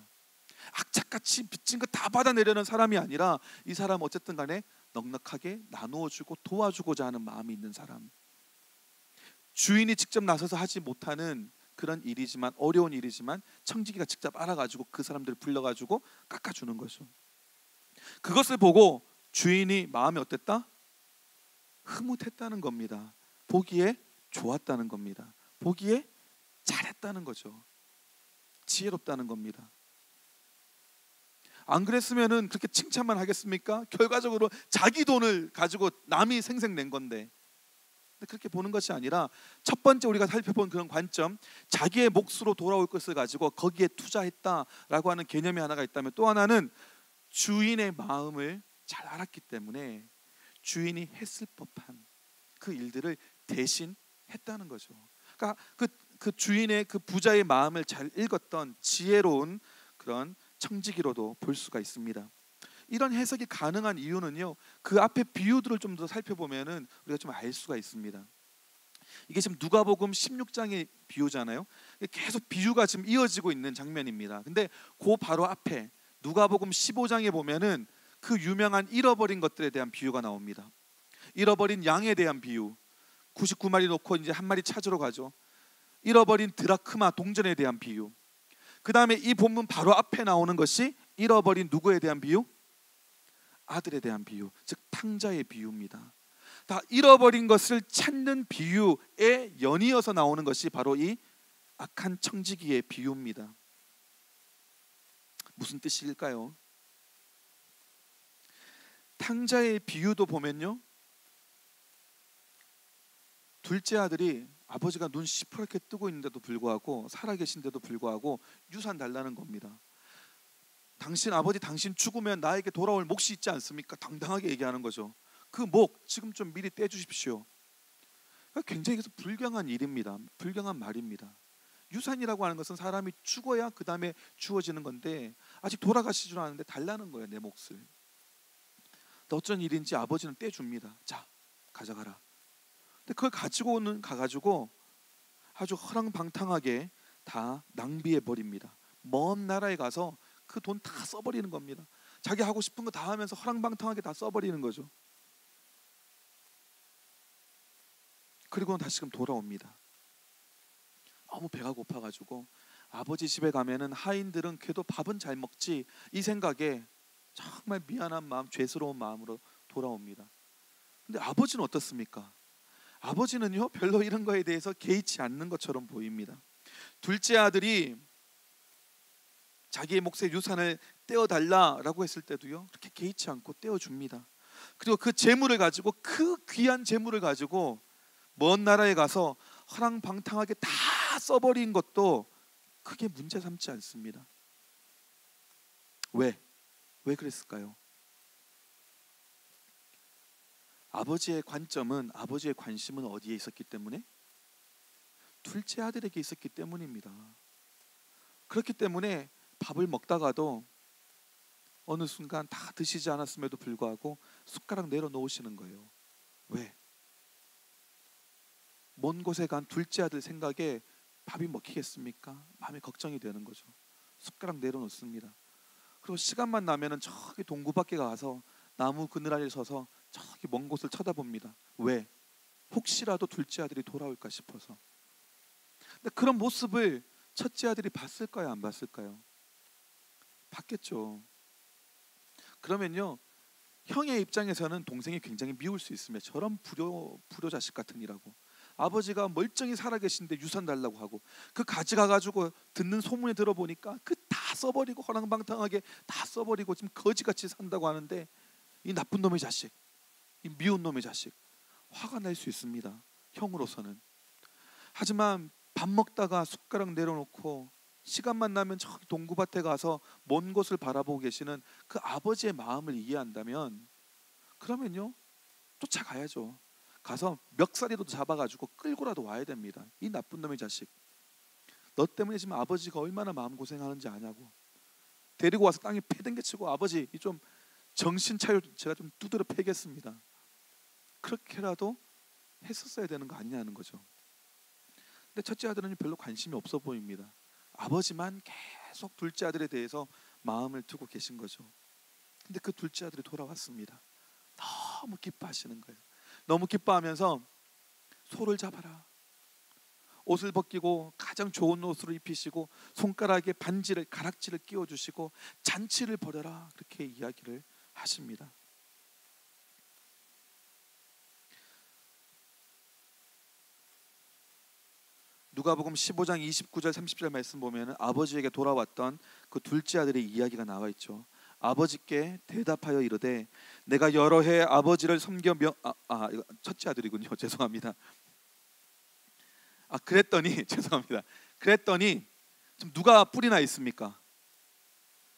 악착같이 빚진 거 다 받아내려는 사람이 아니라 이 사람 어쨌든 간에 넉넉하게 나누어주고 도와주고자 하는 마음이 있는 사람, 주인이 직접 나서서 하지 못하는 그런 일이지만, 어려운 일이지만 청지기가 직접 알아가지고 그 사람들을 불러가지고 깎아주는 거죠. 그것을 보고 주인이 마음이 어땠다? 흐뭇했다는 겁니다. 보기에 좋았다는 겁니다. 보기에 잘했다는 거죠. 지혜롭다는 겁니다. 안 그랬으면은 그렇게 칭찬만 하겠습니까? 결과적으로 자기 돈을 가지고 남이 생색낸 건데. 그렇게 보는 것이 아니라 첫 번째 우리가 살펴본 그런 관점, 자기의 몫으로 돌아올 것을 가지고 거기에 투자했다라고 하는 개념이 하나가 있다면, 또 하나는 주인의 마음을 잘 알았기 때문에 주인이 했을 법한 그 일들을 대신 했다는 거죠. 그러니까 그 주인의, 그 부자의 마음을 잘 읽었던 지혜로운 그런 청지기로도 볼 수가 있습니다. 이런 해석이 가능한 이유는요, 그 앞에 비유들을 좀 더 살펴보면은 우리가 좀 알 수가 있습니다. 이게 지금 누가복음 16장의 비유잖아요. 계속 비유가 지금 이어지고 있는 장면입니다. 근데 그 바로 앞에 누가복음 15장에 보면은 그 유명한 잃어버린 것들에 대한 비유가 나옵니다. 잃어버린 양에 대한 비유. 99마리 놓고 이제 한 마리 찾으러 가죠. 잃어버린 드라크마 동전에 대한 비유. 그 다음에 이 본문 바로 앞에 나오는 것이 잃어버린 누구에 대한 비유? 아들에 대한 비유, 즉 탕자의 비유입니다. 다 잃어버린 것을 찾는 비유에 연이어서 나오는 것이 바로 이 악한 청지기의 비유입니다. 무슨 뜻일까요? 탕자의 비유도 보면요, 둘째 아들이 아버지가 눈 시퍼렇게 뜨고 있는데도 불구하고, 살아계신데도 불구하고 유산 달라는 겁니다. 당신 아버지, 당신 죽으면 나에게 돌아올 몫이 있지 않습니까? 당당하게 얘기하는 거죠. 그 목 지금 좀 미리 떼주십시오. 굉장히 불경한 일입니다. 불경한 말입니다. 유산이라고 하는 것은 사람이 죽어야 그 다음에 주어지는 건데, 아직 돌아가시질 않았는데 달라는 거예요, 내 몫을. 어쩐 일인지 아버지는 떼줍니다. 자, 가져가라. 근데 그걸 가가지고 아주 허랑방탕하게 다 낭비해 버립니다. 먼 나라에 가서 그 돈 다 써버리는 겁니다. 자기 하고 싶은 거 다 하면서 허랑방탕하게 다 써버리는 거죠. 그리고는 다시금 돌아옵니다. 너무 배가 고파가지고 아버지 집에 가면은 하인들은 그래도 밥은 잘 먹지, 이 생각에 정말 미안한 마음, 죄스러운 마음으로 돌아옵니다. 근데 아버지는 어떻습니까? 아버지는요, 별로 이런 거에 대해서 개의치 않는 것처럼 보입니다. 둘째 아들이 자기의 몫의 유산을 떼어달라라고 했을 때도요, 그렇게 개의치 않고 떼어줍니다. 그리고 그 재물을 가지고, 그 귀한 재물을 가지고 먼 나라에 가서 허랑방탕하게 다 써버린 것도 크게 문제 삼지 않습니다. 왜 그랬을까요? 아버지의 관점은, 아버지의 관심은 어디에 있었기 때문에? 둘째 아들에게 있었기 때문입니다. 그렇기 때문에 밥을 먹다가도 어느 순간 다 드시지 않았음에도 불구하고 숟가락 내려놓으시는 거예요. 왜? 먼 곳에 간 둘째 아들 생각에 밥이 먹히겠습니까? 마음이 걱정이 되는 거죠. 숟가락 내려놓습니다. 그리고 시간만 나면은 저기 동구 밖에 가서 나무 그늘 아래 서서 저기 먼 곳을 쳐다봅니다. 왜? 혹시라도 둘째 아들이 돌아올까 싶어서. 근데 그런 모습을 첫째 아들이 봤을까요? 안 봤을까요? 봤겠죠. 그러면요, 형의 입장에서는 동생이 굉장히 미울 수 있습니다. 저런 불효 자식 같은 이라고. 아버지가 멀쩡히 살아계신데 유산 달라고 하고, 그 가져가가지고 듣는 소문에 들어보니까 그 다 써버리고 허랑방탕하게 다 써버리고 지금 거지같이 산다고 하는데, 이 나쁜 놈의 자식, 이 미운 놈의 자식, 화가 날 수 있습니다, 형으로서는. 하지만 밥 먹다가 숟가락 내려놓고 시간만 나면 저기 동구밭에 가서 먼 곳을 바라보고 계시는 그 아버지의 마음을 이해한다면, 그러면요, 쫓아가야죠. 가서 멱살이라도 잡아가지고 끌고라도 와야 됩니다. 이 나쁜 놈의 자식, 너 때문에 지금 아버지가 얼마나 마음고생하는지 아냐고. 데리고 와서 땅에 패댕겨치고, 아버지 좀 정신 차려, 제가 좀 두드려 패겠습니다. 그렇게라도 했었어야 되는 거 아니냐는 거죠. 근데 첫째 아들은 별로 관심이 없어 보입니다. 아버지만 계속 둘째 아들에 대해서 마음을 두고 계신 거죠. 근데 그 둘째 아들이 돌아왔습니다. 너무 기뻐하시는 거예요. 너무 기뻐하면서 소를 잡아라, 옷을 벗기고 가장 좋은 옷으로 입히시고 손가락에 반지를, 가락지를 끼워주시고 잔치를 벌여라, 그렇게 이야기를 하십니다. 누가복음 15장 29절 30절 말씀 보면 아버지에게 돌아왔던 그 둘째 아들의 이야기가 나와 있죠. 아버지께 대답하여 이르되 내가 여러 해 아버지를 섬겨 이거 첫째 아들이군요. 죄송합니다. 그랬더니 죄송합니다. 그랬더니 지금 누가 뿔이 나 있습니까?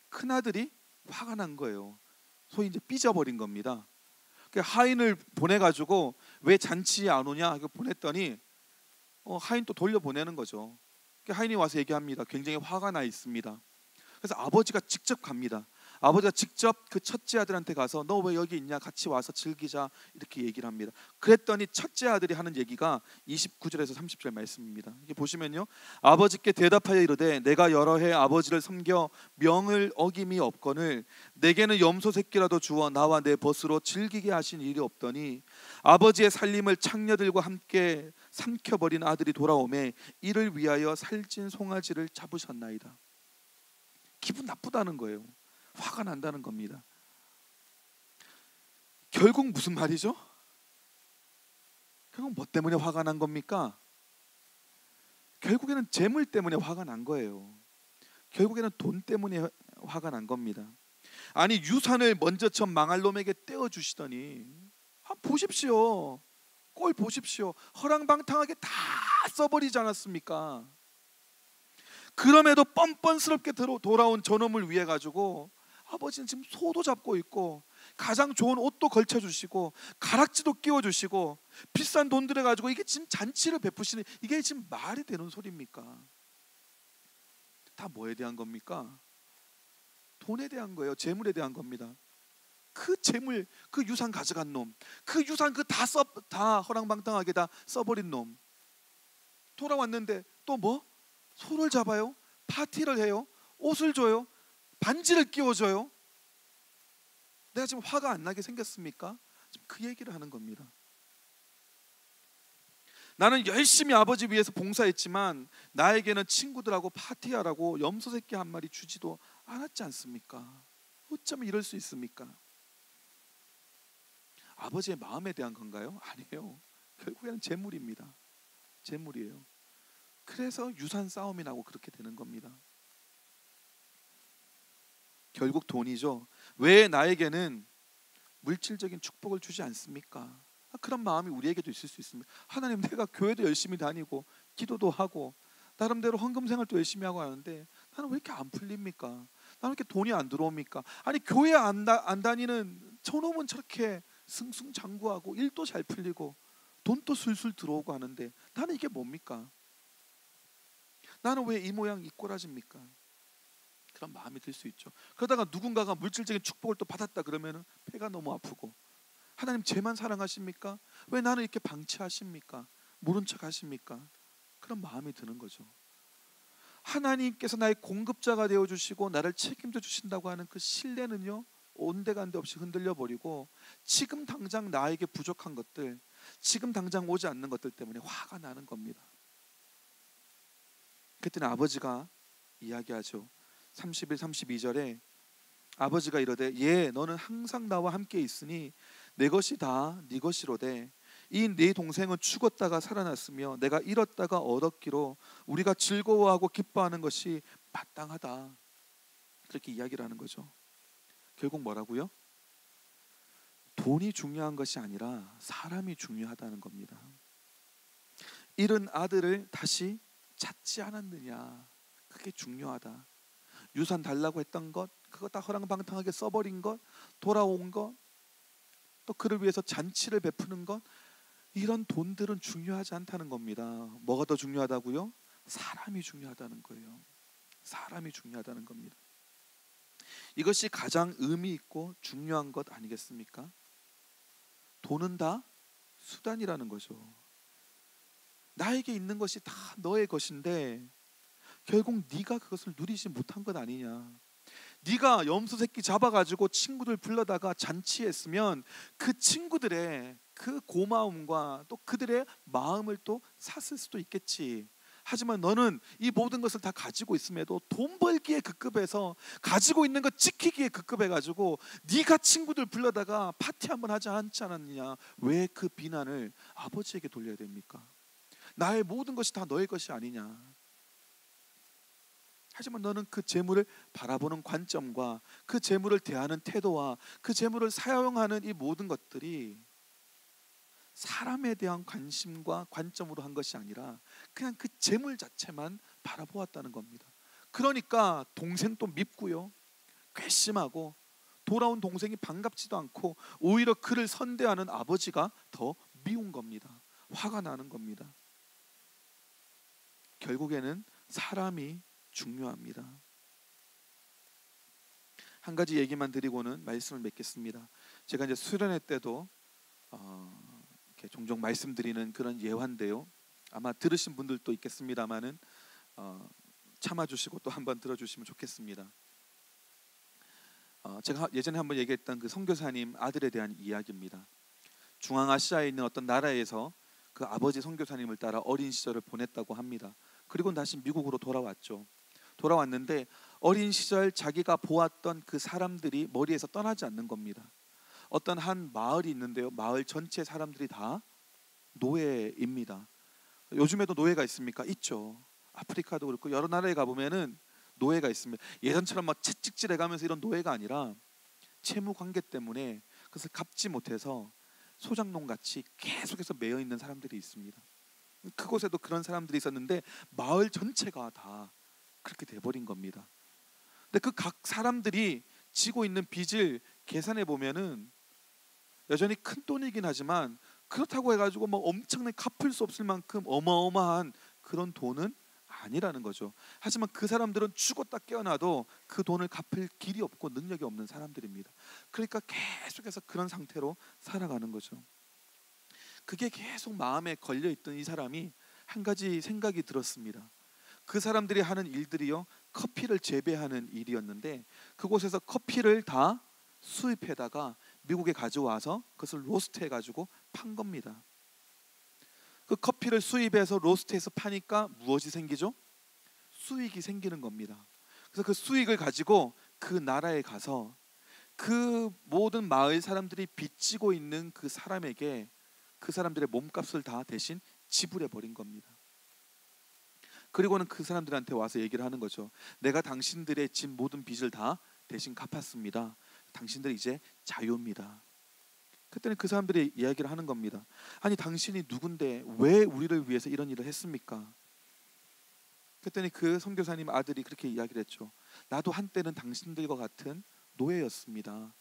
큰 아들이 화가 난 거예요. 소위 이제 삐져버린 겁니다. 하인을 보내가지고 왜 잔치에 안 오냐 이거 보냈더니 하인 또 돌려보내는 거죠. 하인이 와서 얘기합니다. 굉장히 화가 나 있습니다. 그래서 아버지가 직접 갑니다. 아버지가 직접 그 첫째 아들한테 가서 너 왜 여기 있냐, 같이 와서 즐기자, 이렇게 얘기를 합니다. 그랬더니 첫째 아들이 하는 얘기가 29절에서 30절 말씀입니다. 이게 보시면요, 아버지께 대답하여 이르되 내가 여러 해 아버지를 섬겨 명을 어김이 없거늘 내게는 염소 새끼라도 주어 나와 내 벗으로 즐기게 하신 일이 없더니 아버지의 살림을 창녀들과 함께 삼켜버린 아들이 돌아오매 이를 위하여 살찐 송아지를 잡으셨나이다. 기분 나쁘다는 거예요. 화가 난다는 겁니다. 결국 무슨 말이죠? 결국 뭐 때문에 화가 난 겁니까? 결국에는 재물 때문에 화가 난 거예요. 결국에는 돈 때문에 화가 난 겁니다. 아니 유산을 먼저 전 망할 놈에게 떼어주시더니 보십시오. 꼴 보십시오. 허랑방탕하게 다 써버리지 않았습니까? 그럼에도 뻔뻔스럽게 돌아온 저놈을 위해 가지고 아버지는 지금 소도 잡고 있고 가장 좋은 옷도 걸쳐주시고 가락지도 끼워주시고 비싼 돈 들여가지고 이게 지금 잔치를 베푸시는, 이게 지금 말이 되는 소리입니까? 다 뭐에 대한 겁니까? 돈에 대한 거예요. 재물에 대한 겁니다. 그 재물, 그 유산 가져간 놈, 그 유산 다 허랑방탕하게 다 써버린 놈, 돌아왔는데 또 뭐? 소를 잡아요? 파티를 해요? 옷을 줘요? 반지를 끼워줘요? 내가 지금 화가 안 나게 생겼습니까? 지금 그 얘기를 하는 겁니다. 나는 열심히 아버지 위해서 봉사했지만 나에게는 친구들하고 파티하라고 염소 새끼 한 마리 주지도 않았지 않습니까? 어쩌면 이럴 수 있습니까? 아버지의 마음에 대한 건가요? 아니에요. 결국에는 재물입니다. 재물이에요. 그래서 유산 싸움이 나고 그렇게 되는 겁니다. 결국 돈이죠. 왜 나에게는 물질적인 축복을 주지 않습니까? 그런 마음이 우리에게도 있을 수 있습니다. 하나님, 내가 교회도 열심히 다니고 기도도 하고 나름대로 헌금 생활도 열심히 하고 하는데 나는 왜 이렇게 안 풀립니까? 나는 왜 이렇게 돈이 안 들어옵니까? 아니 교회 안 다니는 저놈은 저렇게 승승장구하고 일도 잘 풀리고 돈도 술술 들어오고 하는데 나는 이게 뭡니까? 나는 왜 이 모양 이 꼬라집니까? 그런 마음이 들 수 있죠. 그러다가 누군가가 물질적인 축복을 또 받았다 그러면 배가 너무 아프고, 하나님 쟤만 사랑하십니까? 왜 나는 이렇게 방치하십니까? 모른 척 하십니까? 그런 마음이 드는 거죠. 하나님께서 나의 공급자가 되어주시고 나를 책임져 주신다고 하는 그 신뢰는요, 온데간데 없이 흔들려 버리고 지금 당장 나에게 부족한 것들, 지금 당장 오지 않는 것들 때문에 화가 나는 겁니다. 그때는 아버지가 이야기하죠. 31, 32절에 아버지가 이르되 예 너는 항상 나와 함께 있으니 내 것이 다 네 것이로되 이 네 동생은 죽었다가 살아났으며 내가 잃었다가 얻었기로 우리가 즐거워하고 기뻐하는 것이 마땅하다. 그렇게 이야기를 하는 거죠. 결국 뭐라고요? 돈이 중요한 것이 아니라 사람이 중요하다는 겁니다. 잃은 아들을 다시 찾지 않았느냐, 그게 중요하다. 유산 달라고 했던 것, 그거 다 허랑방탕하게 써버린 것, 돌아온 것, 또 그를 위해서 잔치를 베푸는 것, 이런 돈들은 중요하지 않다는 겁니다. 뭐가 더 중요하다고요? 사람이 중요하다는 거예요. 사람이 중요하다는 겁니다. 이것이 가장 의미 있고 중요한 것 아니겠습니까? 돈은 다 수단이라는 거죠. 나에게 있는 것이 다 너의 것인데 결국 네가 그것을 누리지 못한 것 아니냐. 네가 염소 새끼 잡아가지고 친구들 불러다가 잔치했으면 그 친구들의 그 고마움과 또 그들의 마음을 또 샀을 수도 있겠지. 하지만 너는 이 모든 것을 다 가지고 있음에도 돈 벌기에 급급해서 가지고 있는 것 지키기에 급급해가지고 네가 친구들 불러다가 파티 한번 하지 않지 않았느냐. 왜 그 비난을 아버지에게 돌려야 됩니까? 나의 모든 것이 다 너의 것이 아니냐. 하지만 너는 그 재물을 바라보는 관점과 그 재물을 대하는 태도와 그 재물을 사용하는 이 모든 것들이 사람에 대한 관심과 관점으로 한 것이 아니라 그냥 그 재물 자체만 바라보았다는 겁니다. 그러니까 동생도 밉고요, 괘씸하고 돌아온 동생이 반갑지도 않고 오히려 그를 선대하는 아버지가 더 미운 겁니다. 화가 나는 겁니다. 결국에는 사람이 중요합니다. 한 가지 얘기만 드리고는 말씀을 맺겠습니다. 제가 이제 수련회 때도 이렇게 종종 말씀드리는 그런 예화인데요. 아마 들으신 분들도 있겠습니다만은 참아주시고 또 한번 들어주시면 좋겠습니다. 제가 예전에 한번 얘기했던 그 선교사님 아들에 대한 이야기입니다. 중앙아시아에 있는 어떤 나라에서 그 아버지 선교사님을 따라 어린 시절을 보냈다고 합니다. 그리고 다시 미국으로 돌아왔죠. 돌아왔는데 어린 시절 자기가 보았던 그 사람들이 머리에서 떠나지 않는 겁니다. 어떤 한 마을이 있는데요. 마을 전체 사람들이 다 노예입니다. 요즘에도 노예가 있습니까? 있죠. 아프리카도 그렇고 여러 나라에 가보면은 노예가 있습니다. 예전처럼 막 채찍질해가면서 이런 노예가 아니라 채무 관계 때문에 그것을 갚지 못해서 소장농같이 계속해서 매여 있는 사람들이 있습니다. 그곳에도 그런 사람들이 있었는데 마을 전체가 다 그렇게 돼버린 겁니다. 근데 그 각 사람들이 지고 있는 빚을 계산해 보면은 여전히 큰 돈이긴 하지만 그렇다고 해가지고 뭐 엄청나게 갚을 수 없을 만큼 어마어마한 그런 돈은 아니라는 거죠. 하지만 그 사람들은 죽었다 깨어나도 그 돈을 갚을 길이 없고 능력이 없는 사람들입니다. 그러니까 계속해서 그런 상태로 살아가는 거죠. 그게 계속 마음에 걸려있던 이 사람이 한 가지 생각이 들었습니다. 그 사람들이 하는 일들이요, 커피를 재배하는 일이었는데 그곳에서 커피를 다 수입해다가 미국에 가져와서 그것을 로스트해가지고 판 겁니다. 그 커피를 수입해서 로스트해서 파니까 무엇이 생기죠? 수익이 생기는 겁니다. 그래서 그 수익을 가지고 그 나라에 가서 그 모든 마을 사람들이 빚지고 있는 그 사람에게 그 사람들의 몸값을 다 대신 지불해 버린 겁니다. 그리고는 그 사람들한테 와서 얘기를 하는 거죠. 내가 당신들의 진 모든 빚을 다 대신 갚았습니다. 당신들 이제 자유입니다. 그때는 그 사람들이 이야기를 하는 겁니다. 아니 당신이 누군데 왜 우리를 위해서 이런 일을 했습니까? 그랬더니 그 선교사님 아들이 그렇게 이야기를 했죠. 나도 한때는 당신들과 같은 노예였습니다.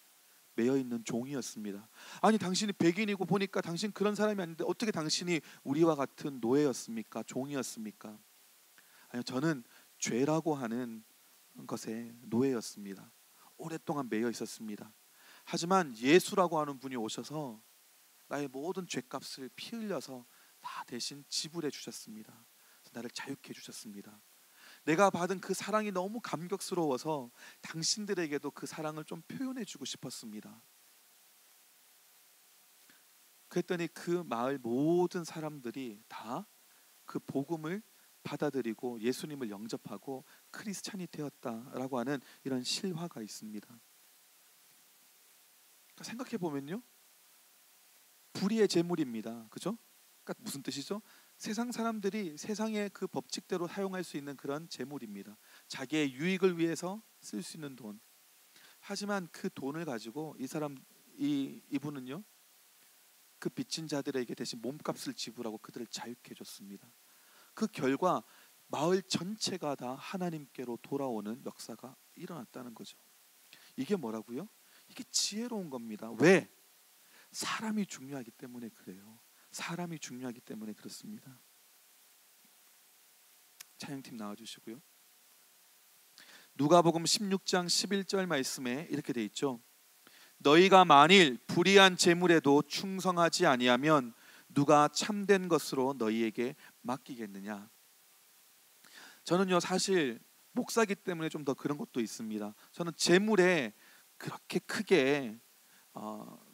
매여있는 종이었습니다. 아니 당신이 백인이고 보니까 당신 그런 사람이 아닌데 어떻게 당신이 우리와 같은 노예였습니까? 종이었습니까? 아니요, 저는 죄라고 하는 것에 노예였습니다. 오랫동안 매여 있었습니다. 하지만 예수라고 하는 분이 오셔서 나의 모든 죄값을 피 흘려서 다 대신 지불해 주셨습니다. 나를 자유케 해 주셨습니다. 내가 받은 그 사랑이 너무 감격스러워서 당신들에게도 그 사랑을 좀 표현해 주고 싶었습니다. 그랬더니 그 마을 모든 사람들이 다 그 복음을 받아들이고 예수님을 영접하고 크리스찬이 되었다라고 하는 이런 실화가 있습니다. 생각해 보면요, 불의의 재물입니다. 그죠? 그러니까 무슨 뜻이죠? 세상 사람들이 세상의 그 법칙대로 사용할 수 있는 그런 재물입니다. 자기의 유익을 위해서 쓸 수 있는 돈. 하지만 그 돈을 가지고 이분은요, 그 빚진 자들에게 대신 몸값을 지불하고 그들을 자유케 해줬습니다. 그 결과 마을 전체가 다 하나님께로 돌아오는 역사가 일어났다는 거죠. 이게 뭐라고요? 이게 지혜로운 겁니다. 왜? 사람이 중요하기 때문에 그래요. 사람이 중요하기 때문에 그렇습니다. 찬양팀 나와주시고요. 누가복음 16장 11절 말씀에 이렇게 돼 있죠. 너희가 만일 불의한 재물에도 충성하지 아니하면 누가 참된 것으로 너희에게 맡기겠느냐. 저는요 사실 목사기 때문에 좀 더 그런 것도 있습니다. 저는 재물에 그렇게 크게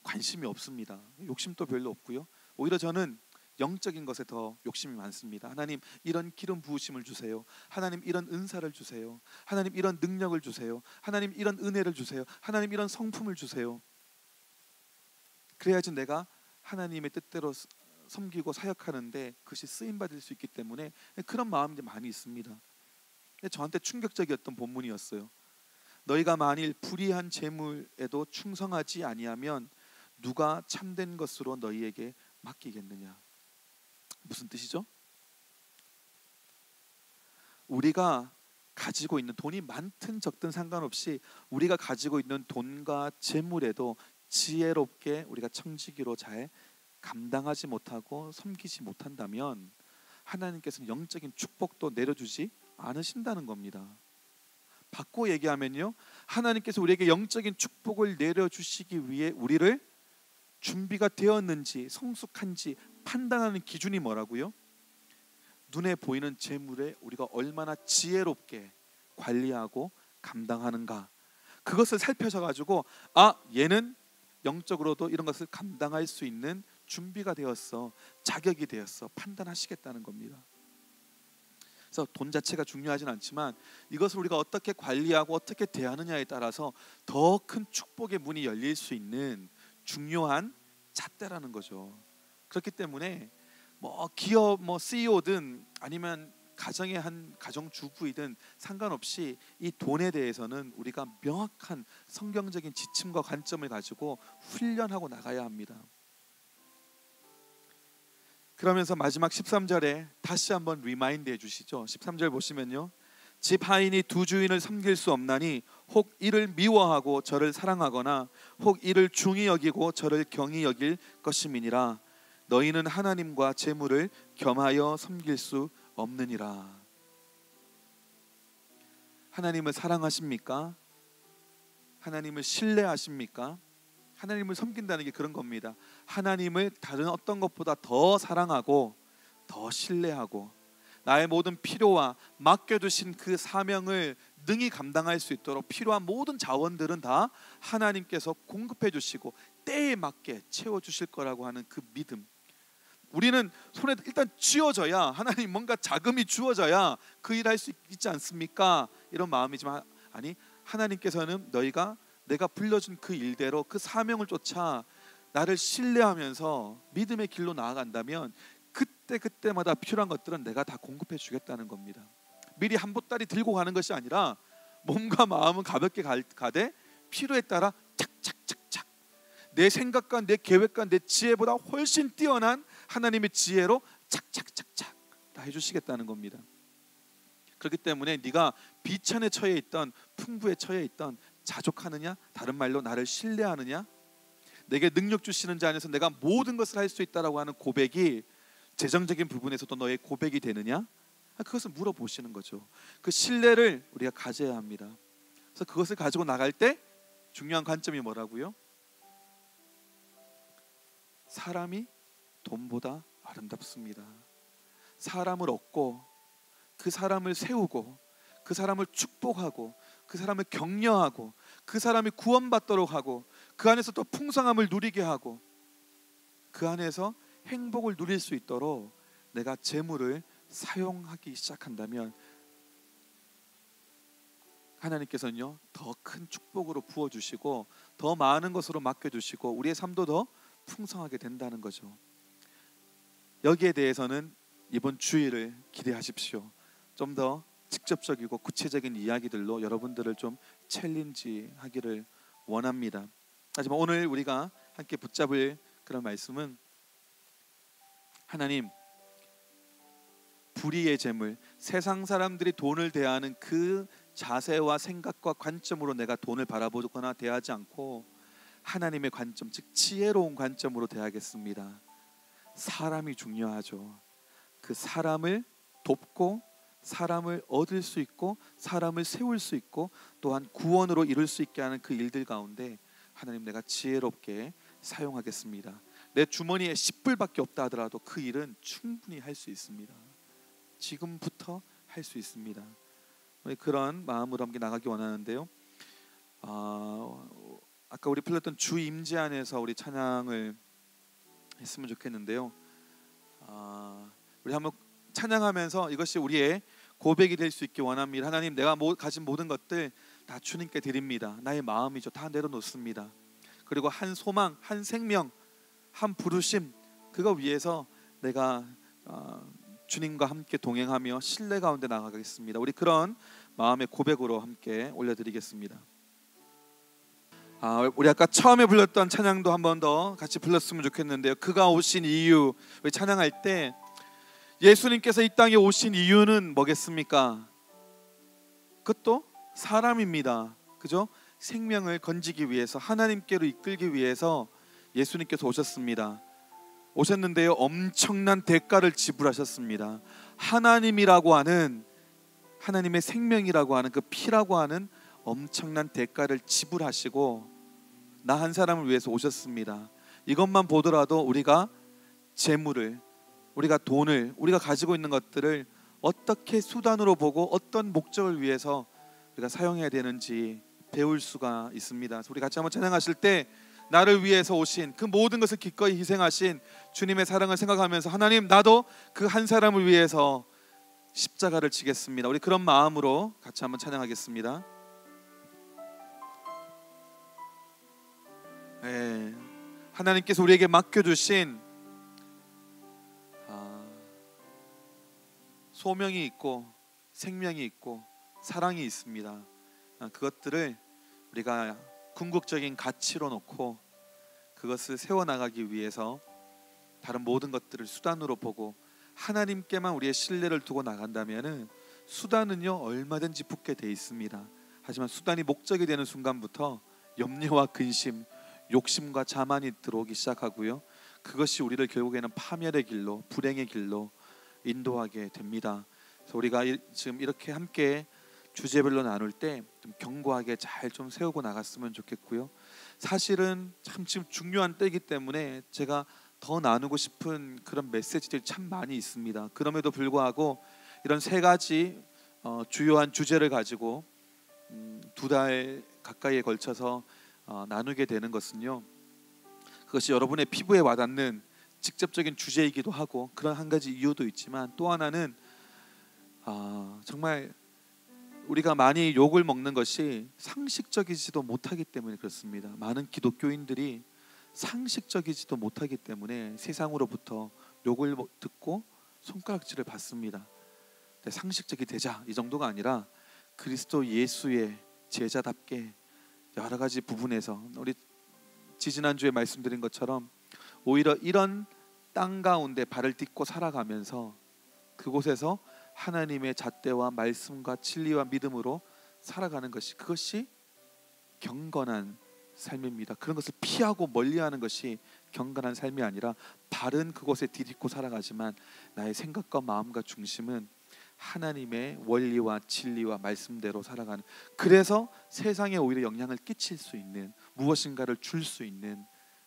관심이 없습니다. 욕심도 별로 없고요. 오히려 저는 영적인 것에 더 욕심이 많습니다. 하나님 이런 기름 부으심을 주세요. 하나님 이런 은사를 주세요. 하나님 이런 능력을 주세요. 하나님 이런 은혜를 주세요. 하나님 이런 성품을 주세요. 그래야지 내가 하나님의 뜻대로 섬기고 사역하는데 그것이 쓰임받을 수 있기 때문에 그런 마음이 많이 있습니다. 저한테 충격적이었던 본문이었어요. 너희가 만일 불의한 재물에도 충성하지 아니하면 누가 참된 것으로 너희에게 맡기겠느냐. 무슨 뜻이죠? 우리가 가지고 있는 돈이 많든 적든 상관없이 우리가 가지고 있는 돈과 재물에도 지혜롭게 우리가 청지기로 잘 감당하지 못하고 섬기지 못한다면 하나님께서는 영적인 축복도 내려주지 않으신다는 겁니다. 바꿔 얘기하면요, 하나님께서 우리에게 영적인 축복을 내려주시기 위해 우리를 준비가 되었는지 성숙한지 판단하는 기준이 뭐라고요? 눈에 보이는 재물에 우리가 얼마나 지혜롭게 관리하고 감당하는가, 그것을 살펴서 가지고 얘는 영적으로도 이런 것을 감당할 수 있는 준비가 되었어, 자격이 되었어, 판단하시겠다는 겁니다. 그래서 돈 자체가 중요하진 않지만 이것을 우리가 어떻게 관리하고 어떻게 대하느냐에 따라서 더 큰 축복의 문이 열릴 수 있는 중요한 잣대라는 거죠. 그렇기 때문에 기업 CEO든 아니면 가정의 한 가정주부이든 상관없이 이 돈에 대해서는 우리가 명확한 성경적인 지침과 관점을 가지고 훈련하고 나가야 합니다. 그러면서 마지막 13절에 다시 한번 리마인드 해주시죠. 13절 보시면요, 집 하인이 두 주인을 섬길 수 없나니 혹 이를 미워하고 저를 사랑하거나 혹 이를 중히 여기고 저를 경히 여길 것임이니라. 너희는 하나님과 재물을 겸하여 섬길 수 없느니라. 하나님을 사랑하십니까? 하나님을 신뢰하십니까? 하나님을 섬긴다는 게 그런 겁니다. 하나님을 다른 어떤 것보다 더 사랑하고 더 신뢰하고 나의 모든 필요와 맡겨두신 그 사명을 능히 감당할 수 있도록 필요한 모든 자원들은 다 하나님께서 공급해 주시고 때에 맞게 채워주실 거라고 하는 그 믿음. 우리는 손에 일단 쥐어져야, 하나님 뭔가 자금이 주어져야 그 일을 할 수 있지 않습니까? 이런 마음이지만 아니, 하나님께서는 내가 불러준 그 일대로 그 사명을 쫓아 나를 신뢰하면서 믿음의 길로 나아간다면 그때마다 필요한 것들은 내가 다 공급해 주겠다는 겁니다. 미리 한 보따리 들고 가는 것이 아니라 몸과 마음은 가볍게 가되 필요에 따라 착착착착 내 생각과 내 계획과 내 지혜보다 훨씬 뛰어난 하나님의 지혜로 착착착착 다 해주시겠다는 겁니다. 그렇기 때문에 네가 비천에 처해 있던 풍부에 처해 있던 자족하느냐, 다른 말로 나를 신뢰하느냐, 내게 능력 주시는 자 안에서 내가 모든 것을 할 수 있다라고 하는 고백이 재정적인 부분에서도 너의 고백이 되느냐, 그것을 물어보시는 거죠. 그 신뢰를 우리가 가져야 합니다. 그래서 그것을 가지고 나갈 때 중요한 관점이 뭐라고요? 사람이 돈보다 아름답습니다. 사람을 얻고 그 사람을 세우고 그 사람을 축복하고 그 사람을 격려하고 그 사람이 구원받도록 하고 그 안에서 또 풍성함을 누리게 하고 그 안에서 행복을 누릴 수 있도록 내가 재물을 사용하기 시작한다면 하나님께서는요 더 큰 축복으로 부어주시고 더 많은 것으로 맡겨주시고 우리의 삶도 더 풍성하게 된다는 거죠. 여기에 대해서는 이번 주일을 기대하십시오. 좀 더 직접적이고 구체적인 이야기들로 여러분들을 좀 챌린지하기를 원합니다. 하지만 오늘 우리가 함께 붙잡을 그런 말씀은 하나님, 불의의 재물, 세상 사람들이 돈을 대하는 그 자세와 생각과 관점으로 내가 돈을 바라보거나 대하지 않고 하나님의 관점, 즉 지혜로운 관점으로 대하겠습니다. 사람이 중요하죠. 그 사람을 돕고 사람을 얻을 수 있고 사람을 세울 수 있고 또한 구원으로 이룰 수 있게 하는 그 일들 가운데 하나님, 내가 지혜롭게 사용하겠습니다. 내 주머니에 10불밖에 없다 하더라도 그 일은 충분히 할 수 있습니다. 지금부터 할 수 있습니다. 그런 마음으로 함께 나가기 원하는데요. 아까 우리 불렀던 주 임재 안에서 우리 찬양을 했으면 좋겠는데요. 우리 한번 찬양하면서 이것이 우리의 고백이 될 수 있게 원합니다. 하나님, 내가 가진 모든 것들 다 주님께 드립니다. 나의 마음이죠. 다 내려놓습니다. 그리고 한 소망, 한 생명, 한 부르심, 그거 위해서 내가 주님과 함께 동행하며 신뢰 가운데 나가겠습니다. 우리 그런 마음의 고백으로 함께 올려드리겠습니다. 우리 아까 처음에 불렀던 찬양도 한 번 더 같이 불렀으면 좋겠는데요. 그가 오신 이유, 우리 찬양할 때 예수님께서 이 땅에 오신 이유는 뭐겠습니까? 그것도 사람입니다. 그죠? 생명을 건지기 위해서, 하나님께로 이끌기 위해서 예수님께서 오셨습니다. 오셨는데요, 엄청난 대가를 지불하셨습니다. 하나님이라고 하는 하나님의 생명이라고 하는 그 피라고 하는 엄청난 대가를 지불하시고 나 한 사람을 위해서 오셨습니다. 이것만 보더라도 우리가 재물을, 우리가 돈을, 우리가 가지고 있는 것들을 어떻게 수단으로 보고 어떤 목적을 위해서 우리가 사용해야 되는지 배울 수가 있습니다. 우리 같이 한번 찬양하실 때 나를 위해서 오신 그 모든 것을 기꺼이 희생하신 주님의 사랑을 생각하면서 하나님, 나도 그 한 사람을 위해서 십자가를 지겠습니다. 우리 그런 마음으로 같이 한번 찬양하겠습니다. 네. 하나님께서 우리에게 맡겨주신 소명이 있고 생명이 있고 사랑이 있습니다. 그것들을 우리가 궁극적인 가치로 놓고 그것을 세워나가기 위해서 다른 모든 것들을 수단으로 보고 하나님께만 우리의 신뢰를 두고 나간다면 수단은요 얼마든지 붙게 돼 있습니다. 하지만 수단이 목적이 되는 순간부터 염려와 근심, 욕심과 자만이 들어오기 시작하고요, 그것이 우리를 결국에는 파멸의 길로, 불행의 길로 인도하게 됩니다. 그래서 우리가 지금 이렇게 함께 주제별로 나눌 때 좀 견고하게 잘 좀 세우고 나갔으면 좋겠고요. 사실은 참 지금 중요한 때이기 때문에 제가 더 나누고 싶은 그런 메시지들이 참 많이 있습니다. 그럼에도 불구하고 이런 세 가지 주요한 주제를 가지고 2달 가까이에 걸쳐서 나누게 되는 것은요, 그것이 여러분의 피부에 와닿는 직접적인 주제이기도 하고 그런 한 가지 이유도 있지만, 또 하나는 정말 우리가 많이 욕을 먹는 것이 상식적이지도 못하기 때문에 그렇습니다. 많은 기독교인들이 상식적이지도 못하기 때문에 세상으로부터 욕을 듣고 손가락질을 받습니다. 상식적이 되자 이 정도가 아니라 그리스도 예수의 제자답게 여러 가지 부분에서 우리 지지난주에 말씀드린 것처럼 오히려 이런 땅 가운데 발을 딛고 살아가면서 그곳에서 하나님의 잣대와 말씀과 진리와 믿음으로 살아가는 것이, 그것이 경건한 삶입니다. 그런 것을 피하고 멀리하는 것이 경건한 삶이 아니라 발은 그곳에 디딛고 살아가지만 나의 생각과 마음과 중심은 하나님의 원리와 진리와 말씀대로 살아가는, 그래서 세상에 오히려 영향을 끼칠 수 있는 무엇인가를 줄 수 있는,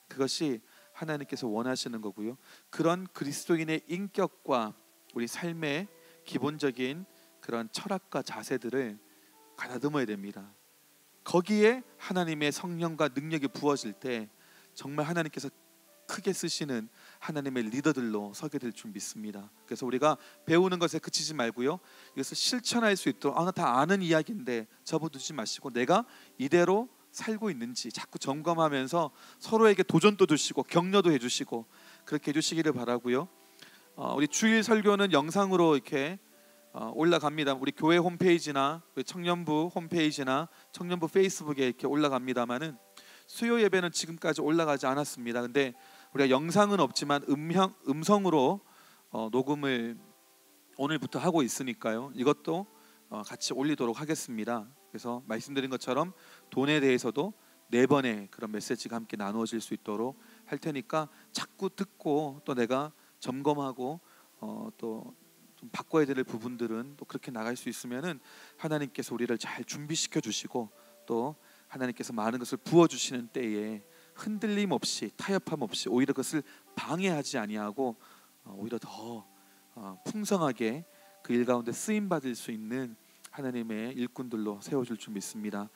그것이 하나님께서 원하시는 거고요. 그런 그리스도인의 인격과 우리 삶의 기본적인 그런 철학과 자세들을 가다듬어야 됩니다. 거기에 하나님의 성령과 능력이 부어질 때 정말 하나님께서 크게 쓰시는 하나님의 리더들로 서게 될 줄 믿습니다. 그래서 우리가 배우는 것에 그치지 말고요, 이것을 실천할 수 있도록 나 다 아는 이야기인데 접어두지 마시고 내가 이대로 살고 있는지 자꾸 점검하면서 서로에게 도전도 주시고 격려도 해주시고 그렇게 해주시기를 바라고요. 우리 주일 설교는 영상으로 이렇게 올라갑니다. 우리 교회 홈페이지나 우리 청년부 홈페이지나 청년부 페이스북에 이렇게 올라갑니다만은 수요 예배는 지금까지 올라가지 않았습니다. 근데 우리가 영상은 없지만 음성으로 녹음을 오늘부터 하고 있으니까요, 이것도 같이 올리도록 하겠습니다. 그래서 말씀드린 것처럼 돈에 대해서도 4번의 그런 메시지가 함께 나누어질 수 있도록 할 테니까 자꾸 듣고 또 내가 점검하고 또 좀 바꿔야 될 부분들은 또 그렇게 나갈 수 있으면은 하나님께서 우리를 잘 준비시켜 주시고 또 하나님께서 많은 것을 부어 주시는 때에 흔들림 없이 타협함 없이 오히려 그것을 방해하지 아니하고 오히려 더 풍성하게 그 일 가운데 쓰임 받을 수 있는 하나님의 일꾼들로 세워줄 줄 믿습니다.